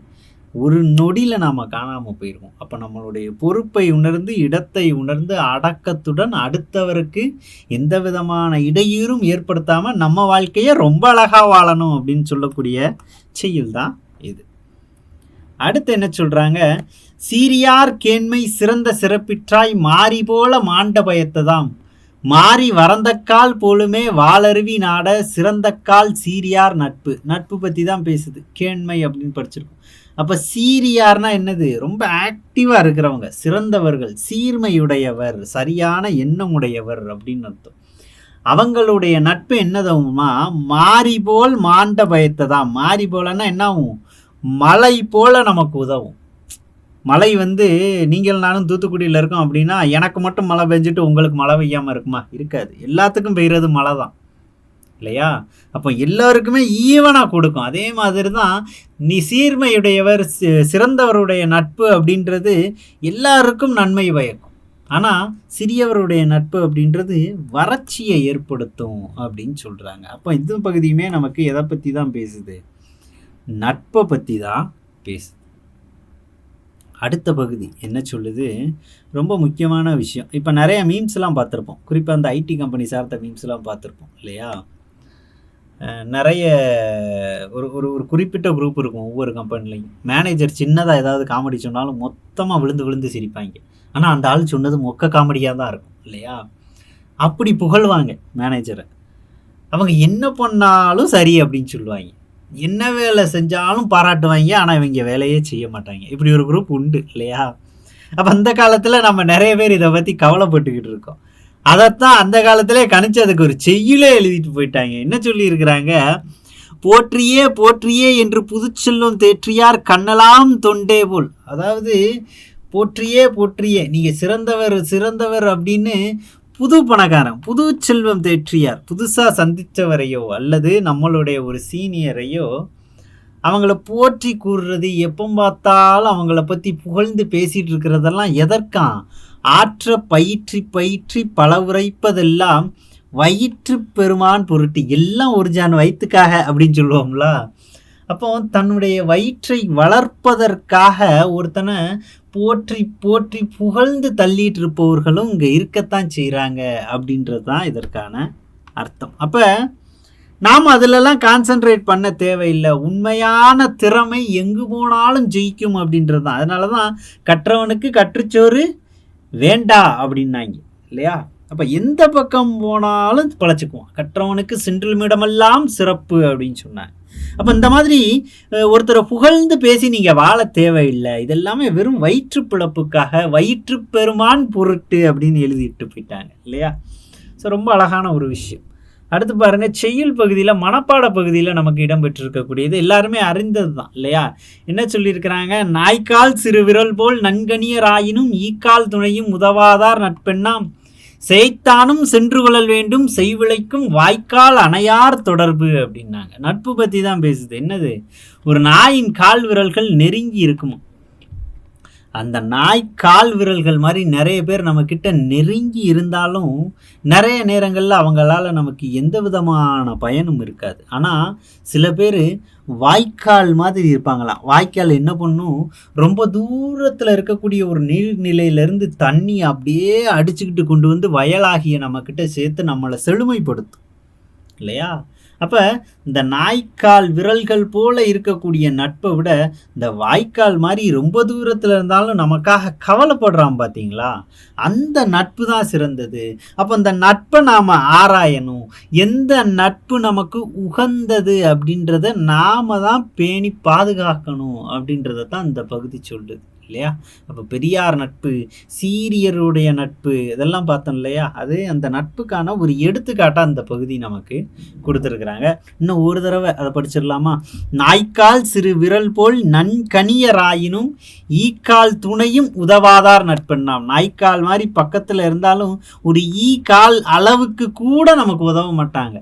ஒரு நொடியில் நாம் காணாமல் போயிடுவோம். அப்போ நம்மளுடைய பொறுப்பை உணர்ந்து இடத்தை உணர்ந்து அடக்கத்துடன் அடுத்தவருக்கு எந்த விதமான இடையூறும் ஏற்படுத்தாமல் நம்ம வாழ்க்கையை ரொம்ப அழகாக வாழணும் அப்படின்னு சொல்லக்கூடிய செயல் தான் இது. அடுத்து என்ன சொல்றாங்க, சீரியார் கேண்மை சிறந்த சிறப்பிற்றாய் மாறி போல மாண்ட பயத்ததாம் மாறி வரந்தக்கால் போலுமே வாளருவி நாட சிறந்தக்கால் சீரியார் நட்பு. நட்பு பற்றி தான் பேசுது, கேண்மை அப்படின்னு படிச்சிருக்கோம். அப்போ சீரியார்னா என்னது, ரொம்ப ஆக்டிவாக இருக்கிறவங்க, சிறந்தவர்கள், சீர்மையுடையவர், சரியான எண்ணமுடையவர் அப்படின்னு அர்த்தம். அவங்களுடைய நட்பு என்னதுமா, மாறி போல் மாண்ட பயத்தை தான். மாறி போலன்னா என்ன ஆகும், மழை போல நமக்கு உதவும். மழை நீங்கள் நானும் தூத்துக்குடியில் இருக்கோம் அப்படின்னா எனக்கு மட்டும் மழை பெஞ்சிட்டு உங்களுக்கு மழை பெய்யாமல் இருக்குமா, இருக்காது. எல்லாத்துக்கும் பெய்கிறது மழை தான் இல்லையா. அப்போ எல்லாருக்குமே ஈவனாக கொடுக்கும். அதே மாதிரி தான் நீ சீர்மையுடையவர் சிறந்தவருடைய நட்பு அப்படின்றது எல்லாருக்கும் நன்மை பயக்கும். ஆனால் சிறியவருடைய நட்பு அப்படின்றது வறட்சியை ஏற்படுத்தும் அப்படின்னு சொல்கிறாங்க. அப்போ இந்த பகுதியுமே நமக்கு எதை பற்றி தான் பேசுது, நட்பை பற்றி தான் பேசுது. அடுத்த பகுதி என்ன சொல்லுது, ரொம்ப முக்கியமான விஷயம். இப்போ நிறைய மீம்ஸ்லாம் பார்த்துருப்போம், குறிப்பாக அந்த ஐடி கம்பெனி சார்ந்த மீம்ஸ்லாம் பார்த்துருப்போம் இல்லையா. நிறைய ஒரு ஒரு ஒரு குறிப்பிட்ட குரூப் இருக்கும் ஒவ்வொரு கம்பெனிலையும். மேனேஜர் சின்னதாக ஏதாவது காமெடி சொன்னாலும் மொத்தமாக விழுந்து விழுந்து சிரிப்பாங்க. ஆனால் அந்த ஆள் சொன்னது மொக்க காமெடியாக தான் இருக்கும் இல்லையா. அப்படி புகழ்வாங்க மேனேஜரை. அவங்க என்ன பண்ணாலும் சரி அப்படின்னு சொல்லுவாங்க, என்ன வேலை செஞ்சாலும் பாராட்டுவாங்க, ஆனால் இவங்க வேலையே செய்ய மாட்டாங்க. இப்படி ஒரு குரூப் உண்டு இல்லையா. அப்போ அந்த காலத்தில் நம்ம நிறைய பேர் இதை பற்றி கவலைப்பட்டுக்கிட்டு இருக்கோம். அதைத்தான் அந்த காலத்திலே கணிச்சு அதுக்கு ஒரு செய்யுளே எழுதிட்டு போயிட்டாங்க. என்ன சொல்லியிருக்கிறாங்க, போற்றியே போற்றியே என்று புதுச்செல்வம் தேற்றியார் கண்ணலாம் தொண்டே போல். அதாவது போற்றியே போற்றியே, நீங்கள் சிறந்தவர் சிறந்தவர் அப்படின்னு புது பணக்காரன், புது செல்வம் தேற்றியார், புதுசாக சந்தித்தவரையோ அல்லது நம்மளுடைய ஒரு சீனியரையோ அவங்கள போற்றி கூறுறது, எப்போ பார்த்தாலும் அவங்கள பற்றி புகழ்ந்து பேசிகிட்டு இருக்கிறதெல்லாம் எதற்காம்? ஆற்ற பயிற்றி பயிற்றி பல உரைப்பதெல்லாம் வயிற்று பெருமான் பொருட்டு. எல்லாம் ஒரு ஜான் வயிற்றுக்காக அப்படின்னு சொல்லுவோம்ல. அப்போ தன்னுடைய வயிற்றை வளர்ப்பதற்காக ஒருத்தனை போற்றி போற்றி புகழ்ந்து தள்ளிட்டு இருப்பவர்களும் இங்கே இருக்கத்தான் செய்கிறாங்க அப்படின்றது தான் இதற்கான அர்த்தம். அப்போ நாம் அதிலெல்லாம் கான்சென்ட்ரேட் பண்ண தேவையில்லை. உண்மையான திறமை எங்கு போனாலும் ஜெயிக்கும் அப்படின்றது தான். அதனால தான் கற்றவனுக்கு கற்றுச்சோறு வேண்டா அப்படின்னாங்க இல்லையா? அப்போ எந்த பக்கம் போனாலும் பிழைச்சிக்குவோம். கற்றவனுக்கு சென்றிலுமிடமெல்லாம் சிறப்பு அப்படின்னு சொன்னாங்க. அப்போ இந்த மாதிரி ஒருத்தரை புகழ்ந்து பேசி நீங்கள் வாழ தேவையில்லை. இதெல்லாமே வெறும் வயிற்று பிழப்புக்காக, வயிற்று பெருமான் பொருட்டு அப்படின்னு எழுதிட்டு போயிட்டாங்க இல்லையா? ஸோ ரொம்ப அழகான ஒரு விஷயம். அடுத்து பாருங்க, செய்யுள் பகுதியில் மனப்பாட பகுதியில் நமக்கு இடம்பெற்றிருக்கக்கூடியது எல்லாருமே அறிந்தது தான் இல்லையா? என்ன சொல்லியிருக்கிறாங்க? நாய்க்கால் சிறு விரல் போல் நன்கனியராயினும் ஈக்கால் துணையும் உதவாதார் நட்பெண்ணாம் செய்தானும் சென்று கொள்ளல் வேண்டும் செய்விளைக்கும் வாய்க்கால் அணையார் தொடர்பு அப்படின்னாங்க. நட்பு பற்றி தான் பேசுது. என்னது? ஒரு நாயின் கால் விரல்கள் நெருங்கி இருக்குமோ, அந்த நாய் கால் விரல்கள் மாதிரி நிறைய பேர் நம்மக்கிட்ட நெருங்கி இருந்தாலும் நிறைய நேரங்களில் அவங்களால நமக்கு எந்த விதமான பயனும் இருக்காது. ஆனால் சில பேர் வாய்க்கால் மாதிரி இருப்பாங்களாம். வாய்க்கால் என்ன பண்ணும்? ரொம்ப தூரத்தில் இருக்கக்கூடிய ஒரு நீர்நிலையிலேருந்து தண்ணி அப்படியே அடிச்சுக்கிட்டு கொண்டு வந்து வயலாகிய நம்மக்கிட்ட சேர்த்து நம்மளை செழுமைப்படுத்தும் இல்லையா? அப்போ இந்த நாய்க்கால் விரல்கள் போல இருக்கக்கூடிய நட்பை விட இந்த வாய்க்கால் மாதிரி ரொம்ப தூரத்தில் இருந்தாலும் நமக்காக கவலைப்படுறான் பார்த்தீங்களா? அந்த நட்பு தான் சிறந்தது. அப்போ இந்த நட்பை நாம் ஆராயணும். எந்த நட்பு நமக்கு உகந்தது அப்படின்றத நாம் தான் பேணி பாதுகாக்கணும் அப்படின்றத தான் இந்த பகுதி சொல்லுது இல்லையா? அப்போ பெரியார் நட்பு, சீரியருடைய நட்பு, இதெல்லாம் பார்த்தோம் இல்லையா? அது அந்த நட்புக்கான ஒரு எடுத்துக்காட்டாக அந்த பகுதி நமக்கு கொடுத்துருக்குறாங்க. இன்னும் ஒரு தடவை அதை படிச்சிடலாமா? நாய்க்கால் சிறு விரல் போல் நன்கனியராயினும் ஈக்கால் துணையும் உதவாதார் நட்பெண்ணாம். நாய்க்கால் மாதிரி பக்கத்தில் இருந்தாலும் ஒரு ஈக்கால் அளவுக்கு கூட நமக்கு உதவ மாட்டாங்க.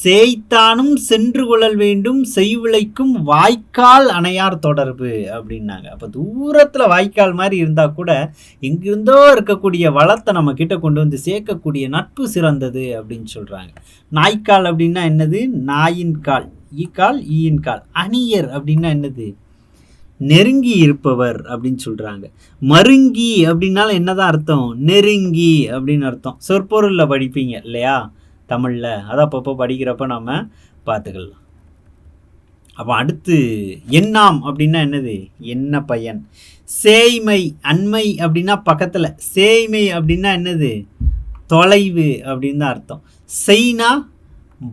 செய்தானும் சென்று கொள்ளல் வேண்டும் செய்விளைக்கும் வாய்க்கால் அணையார் தொடர்பு அப்படின்னாங்க. அப்போ தூரத்தில் வாய்க்கால் மாதிரி இருந்தால் கூட எங்கிருந்தோ இருக்கக்கூடிய வளத்தை நம்ம கிட்ட கொண்டு வந்து சேர்க்கக்கூடிய நட்பு சிறந்தது அப்படின்னு சொல்கிறாங்க. நாய்க்கால் அப்படின்னா என்னது? நாயின் கால். ஈக்கால் ஈயின் கால். அணியர் அப்படின்னா என்னது? நெருங்கி இருப்பவர் அப்படின்னு சொல்கிறாங்க. மருங்கி அப்படின்னாலும் என்னதான் அர்த்தம்? நெருங்கி அப்படின்னு அர்த்தம். சொற்பொருளில் படிப்பீங்க இல்லையா தமிழில்? அதை அப்பப்போ படிக்கிறப்ப நம்ம பார்த்துக்கலாம். அப்போ அடுத்து எண்ணாம் அப்படின்னா என்னது? என்ன பயன். சேய்மை, அண்மை அப்படின்னா பக்கத்தில். சேய்மை அப்படின்னா என்னது? தொலைவு அப்படின்னு தான் அர்த்தம். செய்னா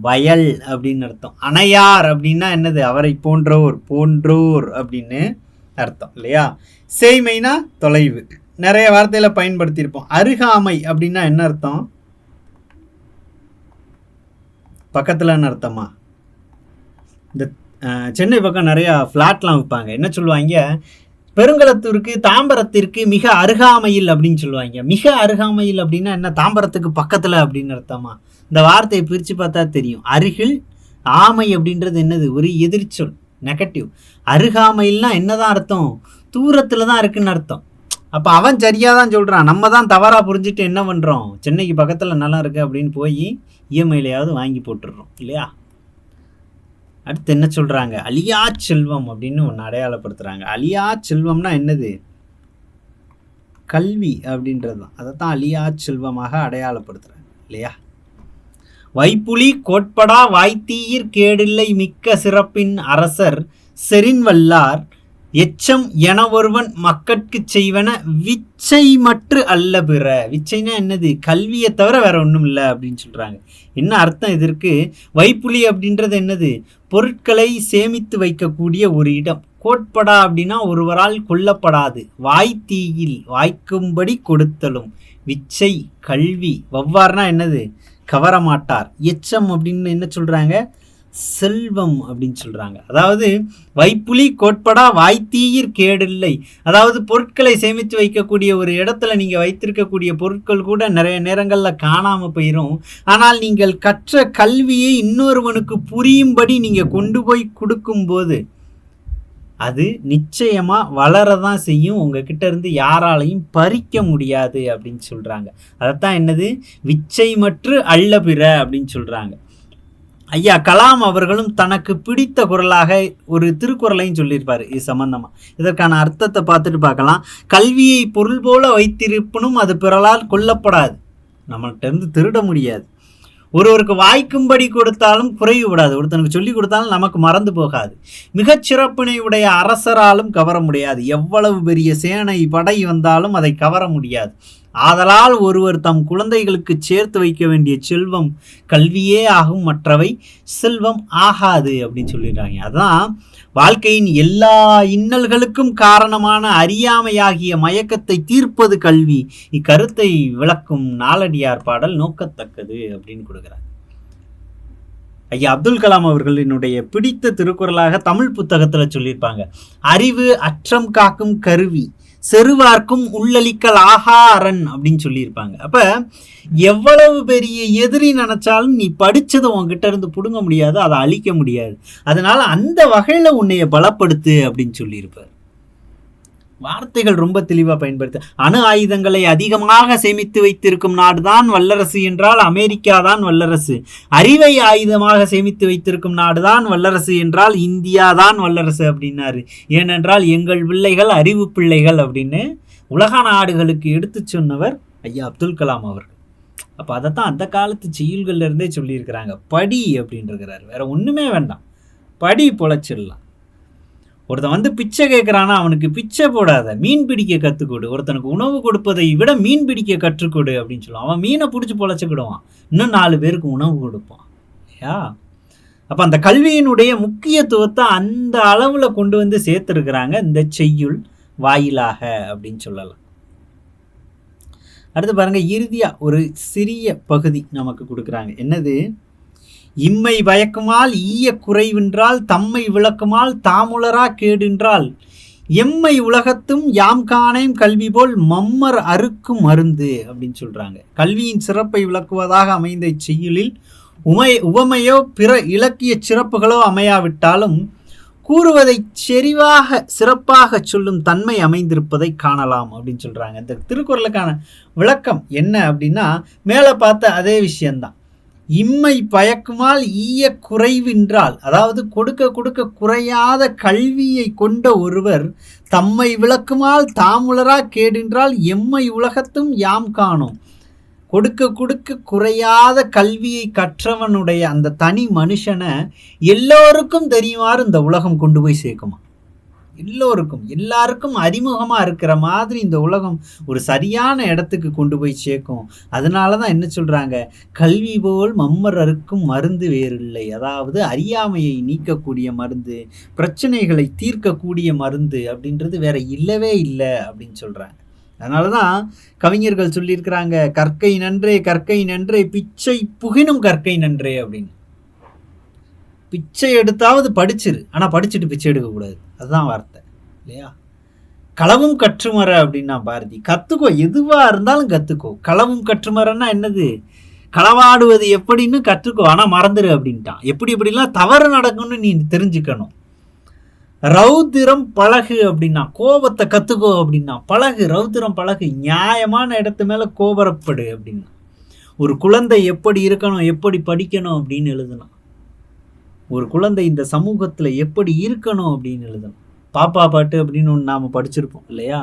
வயல் அப்படின்னு அர்த்தம். அணையார் அப்படின்னா என்னது? அவரை போன்றோர், போன்றோர் அப்படின்னு அர்த்தம் இல்லையா? சேய்மைனா தொலைவு. நிறைய வார்த்தையில் பயன்படுத்தியிருப்போம். அருகாமை அப்படின்னா என்ன அர்த்தம்? பக்கத்துலன்னு அர்த்தமா? இந்த சென்னை பக்கம் நிறையா ஃப்ளாட்லாம் விற்பாங்க. என்ன சொல்லுவாங்க? பெருங்களத்தூருக்கு தாம்பரத்திற்கு மிக அருகாமையில் அப்படின்னு சொல்லுவாங்க. மிக அருகாமையில் அப்படின்னா என்ன? தாம்பரத்துக்கு பக்கத்தில் அப்படின்னு அர்த்தமா? இந்த வார்த்தையை பிரித்து பார்த்தா தெரியும். அருகில், ஆமை அப்படின்றது என்னது? ஒரு எதிர்ச்சொல், நெகட்டிவ். அருகாமையில்னா என்னதான் அர்த்தம்? தூரத்தில் தான் இருக்குன்னு அர்த்தம். அப்போ அவன் சரியாக தான் சொல்கிறான், நம்ம தான் தவறாக புரிஞ்சுட்டு என்ன பண்ணுறோம்? சென்னைக்கு பக்கத்தில் நல்லா இருக்குது அப்படின்னு போய் இஎம்ஐலையாவது வாங்கி போட்டுடுறோம் இல்லையா? அடுத்து என்ன சொல்கிறாங்க? அழியா செல்வம் அப்படின்னு ஒன்று அடையாளப்படுத்துகிறாங்க. அழியா செல்வம்னா என்னது? கல்வி அப்படின்றது தான். அதை தான் அழியா செல்வமாக அடையாளப்படுத்துகிறாங்க இல்லையா? வைப்புலி கோட்படா வாய்த்தீயிற் கேடில்லை மிக்க சிறப்பின் அரசர் செரின் வல்லார் எச்சம் என ஒருவன் மக்கட்கு செய்வன விச்சை மற்று அல்ல பிற. விச்சைனா என்னது? கல்வியை தவிர வேற ஒன்றும் இல்லை அப்படின்னு சொல்கிறாங்க. என்ன அர்த்தம் இதற்கு? வைப்புலி அப்படின்றது என்னது? பொருட்களை சேமித்து வைக்கக்கூடிய ஒரு இடம். கோட்படா அப்படின்னா ஒருவரால் கொல்லப்படாது. வாய்த்தீயில் வாய்க்கும்படி கொடுத்தலும். விச்சை கல்வி. வவ்வார்னா என்னது? கவரமாட்டார். எச்சம் அப்படின்னு என்ன சொல்கிறாங்க? செல்வம் அப்படின்னு சொல்றாங்க. அதாவது வைப்புலி கோட்படா வாய்த்தீயிற் கேடில்லை. அதாவது பொருட்களை சேமித்து வைக்கக்கூடிய ஒரு இடத்துல நீங்க வைத்திருக்கக்கூடிய பொருட்கள் கூட நிறைய நேரங்கள்ல காணாம போயிரும். ஆனால் நீங்கள் கற்ற கல்வியை இன்னொருவனுக்கு புரியும்படி நீங்க கொண்டு போய் கொடுக்கும்போது அது நிச்சயமா வளரதான் செய்யும். உங்ககிட்ட இருந்து யாராலையும் பறிக்க முடியாது அப்படின்னு சொல்றாங்க. அதைத்தான் என்னது விச்சைமற்று அல்ல பிற அப்படின்னு சொல்றாங்க. ஐயா கலாம் அவர்களும் தனக்கு பிடித்த குரலாக ஒரு திருக்குறளையும் சொல்லியிருப்பாரு இது சம்பந்தமா. இதற்கான அர்த்தத்தை பார்த்துட்டு பார்க்கலாம். கல்வியை பொருள் போல வைத்திருப்பினும் அது பிறலால் கொல்லப்படாது. நம்மள்கிட்ட இருந்து திருட முடியாது. ஒருவருக்கு வாய்க்கும்படி கொடுத்தாலும் குறைவு விடாது. ஒருத்தனுக்கு சொல்லி கொடுத்தாலும் நமக்கு மறந்து போகாது. மிகச் சிறப்பினை உடைய அரசராலும் கவர முடியாது. எவ்வளவு பெரிய சேனை படை வந்தாலும் அதை கவர முடியாது. ஆதலால் ஒருவர் தம் குழந்தைகளுக்கு சேர்த்து வைக்க வேண்டிய செல்வம் கல்வியே ஆகும், மற்றவை செல்வம் ஆகாது அப்படின்னு சொல்லிடுறாங்க. அதான் வாழ்க்கையின் எல்லா இன்னல்களுக்கும் காரணமான அறியாமையாகிய மயக்கத்தை தீர்ப்பது கல்வி. இக்கருத்தை விளக்கும் நாலடியார் பாடல் நோக்கத்தக்கது அப்படின்னு கொடுக்குறாங்க. ஐயா அப்துல் கலாம் அவர்களினுடைய பிடித்த திருக்குறளாக தமிழ் புத்தகத்துல சொல்லியிருப்பாங்க. அறிவு அற்றம் காக்கும் கருவி, செருவார்க்கும் உள்ளளிக்கல் ஆகா அரண் அப்படின்னு சொல்லியிருப்பாங்க. அப்ப எவ்வளவு பெரிய எதிரி நினைச்சாலும் நீ படிச்சதை உன்கிட்ட இருந்து புடுங்க முடியாது, அதை அழிக்க முடியாது. அதனால அந்த வகையில உன்னைய பலப்படுத்து அப்படின்னு சொல்லியிருப்பார். வார்த்தைகள் ரொம்ப தெளிவா பயன்படுத்த. அணு ஆயுதங்களை அதிகமாக சேமித்து வைத்திருக்கும் நாடுதான் வல்லரசு என்றால் அமெரிக்கா தான் வல்லரசு. அறிவை ஆயுதமாக சேமித்து வைத்திருக்கும் நாடுதான் வல்லரசு என்றால் இந்தியா தான் வல்லரசு அப்படின்னாரு. ஏனென்றால் எங்கள் பிள்ளைகள் அறிவு பிள்ளைகள் அப்படின்னு உலக நாடுகளுக்கு எடுத்து சொன்னவர் ஐயா அப்துல் கலாம் அவர்கள். அப்போ அதைத்தான் அந்த காலத்து செய்யுள்கள்ல இருந்தே சொல்லியிருக்கிறாங்க. படி அப்படின்றாரு. வேற ஒண்ணுமே வேண்டாம், படி பொழைச்சிடலாம். ஒருத்தன் பிச்சை கேட்குறான்னா அவனுக்கு பிச்சை போடாத, மீன் பிடிக்க கற்றுக்கொடு. ஒருத்தனுக்கு உணவு கொடுப்பதை விட மீன் பிடிக்க கற்றுக்கொடு அப்படின்னு சொல்லுவான். அவன் மீனை பிடிச்சி பொழைச்சிக்கிடுவான், இன்னும் 4 பேருக்கு உணவு கொடுப்பான் இல்லையா? அப்போ அந்த கல்வியினுடைய முக்கியத்துவத்தை அந்த அளவில் கொண்டு சேர்த்துருக்குறாங்க இந்த செய்யுள் வாயிலாக அப்படின்னு சொல்லலாம். அடுத்து பாருங்க, இறுதியாக ஒரு சிறிய பகுதி நமக்கு கொடுக்குறாங்க. என்னது? இம்மை பயக்குமால் ஈய குறைவின்றால் தம்மை விளக்குமால் தாமுலரா கேடுன்றால் எம்மை உலகத்தும் யாம் காணேம் கல்வி போல் மம்மர் அறுக்கும் மருந்து அப்படின்னு சொல்றாங்க. கல்வியின் சிறப்பை விளக்குவதாக அமைந்த இச்செய்யுளில் உவமையோ பிற இலக்கிய சிறப்புகளோ அமையாவிட்டாலும் கூறுவதை சிறப்பாக சொல்லும் தன்மை அமைந்திருப்பதை காணலாம் அப்படின்னு சொல்றாங்க. இந்த திருக்குறளுக்கான விளக்கம் என்ன அப்படின்னா, மேலே பார்த்த அதே விஷயம்தான். இம்மை பயக்குமால் ஈய குறைவின்றால், அதாவது கொடுக்க குறையாத கல்வியை கொண்ட ஒருவர் தம்மை விளக்குமால் தாமுலரா கேடின்றால் எம்மை உலகத்தும் யாம் காணோம். கொடுக்க குறையாத கல்வியை கற்றவனுடைய அந்த தனி மனுஷனை எல்லோருக்கும் தெரியுமாறு இந்த உலகம் கொண்டு போய் சேர்க்குமா. எல்லாருக்கும் அறிமுகமாக இருக்கிற மாதிரி இந்த உலகம் ஒரு சரியான இடத்துக்கு கொண்டு போய் சேர்க்கும். அதனால தான் என்ன சொல்கிறாங்க, கல்வி போல் மம்மர் அறுக்கும் மருந்து வேறில்லை. அதாவது அறியாமையை நீக்கக்கூடிய மருந்து, பிரச்சனைகளை தீர்க்கக்கூடிய மருந்து அப்படின்றது வேற இல்லவே இல்லை அப்படின்னு சொல்கிறாங்க. அதனால தான் கவிஞர்கள் சொல்லியிருக்கிறாங்க, கற்கை நன்றே பிச்சை புகினும் கற்கை நன்றே அப்படின்னு. பிச்சை எடுத்தாவது படிச்சிரு, ஆனால் படிச்சுட்டு பிச்சை எடுக்கக்கூடாது. அதுதான் வார்த்தை இல்லையா? களவும் கற்றுமர அப்படின்னா பாரதி. கற்றுக்கோ, எதுவாக இருந்தாலும் கற்றுக்கோ. களவும் கற்றுமரன்னா என்னது? களவாடுவது எப்படின்னு கற்றுக்கோ, ஆனால் மறந்துடு அப்படின்ட்டான். எப்படிலாம் தவறு நடக்கும்னு நீ தெரிஞ்சுக்கணும். ரௌத்திரம் பழகு அப்படின்னா கோபத்தை கற்றுக்கோ அப்படின்னா பழகு, ரௌத்திரம் பழகு. நியாயமான இடத்து மேலே கோபரப்படு அப்படின்னா. ஒரு குழந்தை எப்படி இருக்கணும், எப்படி படிக்கணும் அப்படின்னு எழுதணும். ஒரு குழந்தை இந்த சமூகத்தில் எப்படி இருக்கணும் அப்படின்னு எழுதணும். பாப்பா பாட்டு அப்படின்னு ஒன்று நாம் படிச்சிருப்போம் இல்லையா?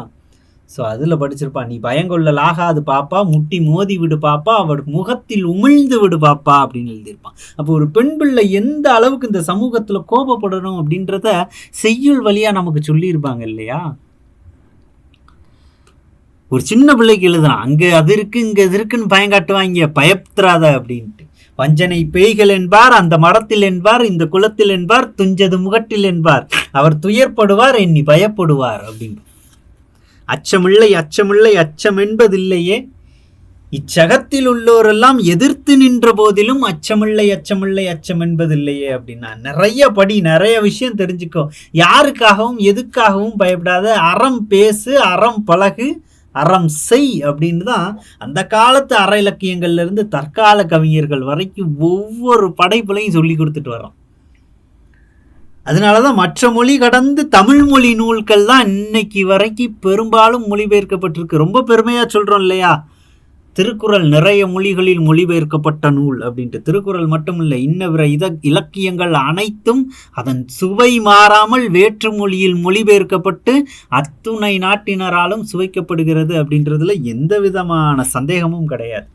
ஸோ அதில் படிச்சிருப்பான், நீ பயங்கொள்ளலாகாது பாப்பா, முட்டி மோதி விடு பாப்பா, அவள் முகத்தில் உமிழ்ந்து விடு பாப்பா அப்படின்னு எழுதியிருப்பான். அப்போ ஒரு பெண் பிள்ளை எந்த அளவுக்கு இந்த சமூகத்தில் கோபப்படணும் அப்படின்றத செய்யுள் வழியாக நமக்கு சொல்லியிருப்பாங்க இல்லையா? ஒரு சின்ன பிள்ளைக்கு எழுதுறான், அங்கே அது இருக்கு இங்கே அது இருக்குன்னு பயங்காட்டுவாங்க, பயப்படாத அப்படின்ட்டு. வஞ்சனை பேய்கள் என்பார் அந்த மரத்தில் என்பார், இந்த குலத்தில் என்பார், துஞ்சது முகட்டில் என்பார், அவர் துயர்படுவார் எண்ணி பயப்படுவார் அப்படின்னு. அச்சமில்லை அச்சம் என்பதில்லையே, இச்சகத்தில் உள்ளோரெல்லாம் எதிர்த்து நின்ற போதிலும் அச்சமில்லை அச்சமில்லை அச்சம் என்பதில்லையே அப்படின்னா நிறைய விஷயம் தெரிஞ்சுக்கோ. யாருக்காகவும் எதுக்காகவும் பயப்படாத, அறம் பேசு, அறம் பழகு, அறம் செய் அப்படின்னு தான் அந்த காலத்து அற இலக்கியங்கள்ல இருந்து தற்கால கவிஞர்கள் வரைக்கும் ஒவ்வொரு படைப்புலையும் சொல்லி கொடுத்துட்டு வரோம். அதனாலதான் மற்ற மொழி கடந்து தமிழ் மொழி நூல்கள் தான் இன்னைக்கு வரைக்கும் பெரும்பாலும் மொழிபெயர்க்கப்பட்டிருக்கு. ரொம்ப பெருமையா சொல்றோம் இல்லையா, திருக்குறள் நிறைய மொழிகளில் மொழிபெயர்க்கப்பட்ட நூல் அப்படின்ட்டு. திருக்குறள் மட்டும் இல்லை, இன்னவிர இலக்கியங்கள் அனைத்தும் அதன் சுவை மாறாமல் வேற்று மொழியில் மொழிபெயர்க்கப்பட்டு அத்துணை நாட்டினராலும் சுவைக்கப்படுகிறது அப்படின்றதுல எந்த விதமான சந்தேகமும் கிடையாது.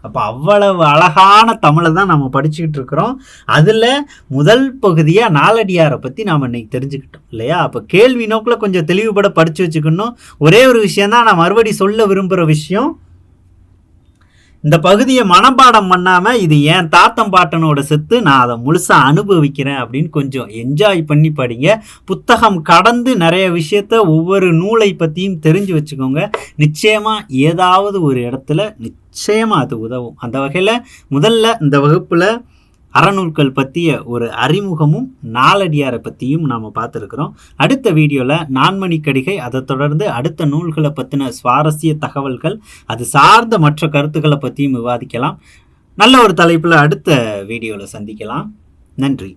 அப்போ அவ்வளவு அழகான தமிழை தான் நம்ம படிச்சுக்கிட்டு இருக்கிறோம். அதில் முதல் பகுதியாக நாலடியாரை பற்றி நாம் இன்னைக்கு தெரிஞ்சுக்கிட்டோம் இல்லையா. அப்போ கேள்வி நோக்கில் கொஞ்சம் தெளிவுபட படித்து வச்சுக்கணும். ஒரே ஒரு விஷயந்தான் நான் மறுபடி சொல்ல விரும்புகிற விஷயம், இந்த பகுதியை மனப்பாடம் பண்ணாமல் இது என் தாத்தம் பாட்டனோட செத்து நான் அதை முழுசாக அனுபவிக்கிறேன் அப்படின்னு கொஞ்சம் என்ஜாய் பண்ணி படிங்க. புத்தகம் கடந்து நிறைய விஷயத்த ஒவ்வொரு நூலை பற்றியும் தெரிஞ்சு வச்சுக்கோங்க. நிச்சயமாக ஏதாவது ஒரு இடத்துல நிச்சயமாக அது உதவும். அந்த வகையில் முதல்ல இந்த வகுப்பில் அறநூல்கள் பற்றிய ஒரு அறிமுகமும் நாலடியாரை பற்றியும் நாம் பார்த்துருக்குறோம். அடுத்த வீடியோவில் நான்மணிக்கடிகை, அதை தொடர்ந்து அடுத்த நூல்களை பற்றின சுவாரஸ்ய தகவல்கள், அது சார்ந்த மற்ற கருத்துக்களை பற்றியும் விவாதிக்கலாம். நல்ல ஒரு தலைப்பில் அடுத்த வீடியோவில் சந்திக்கலாம். நன்றி.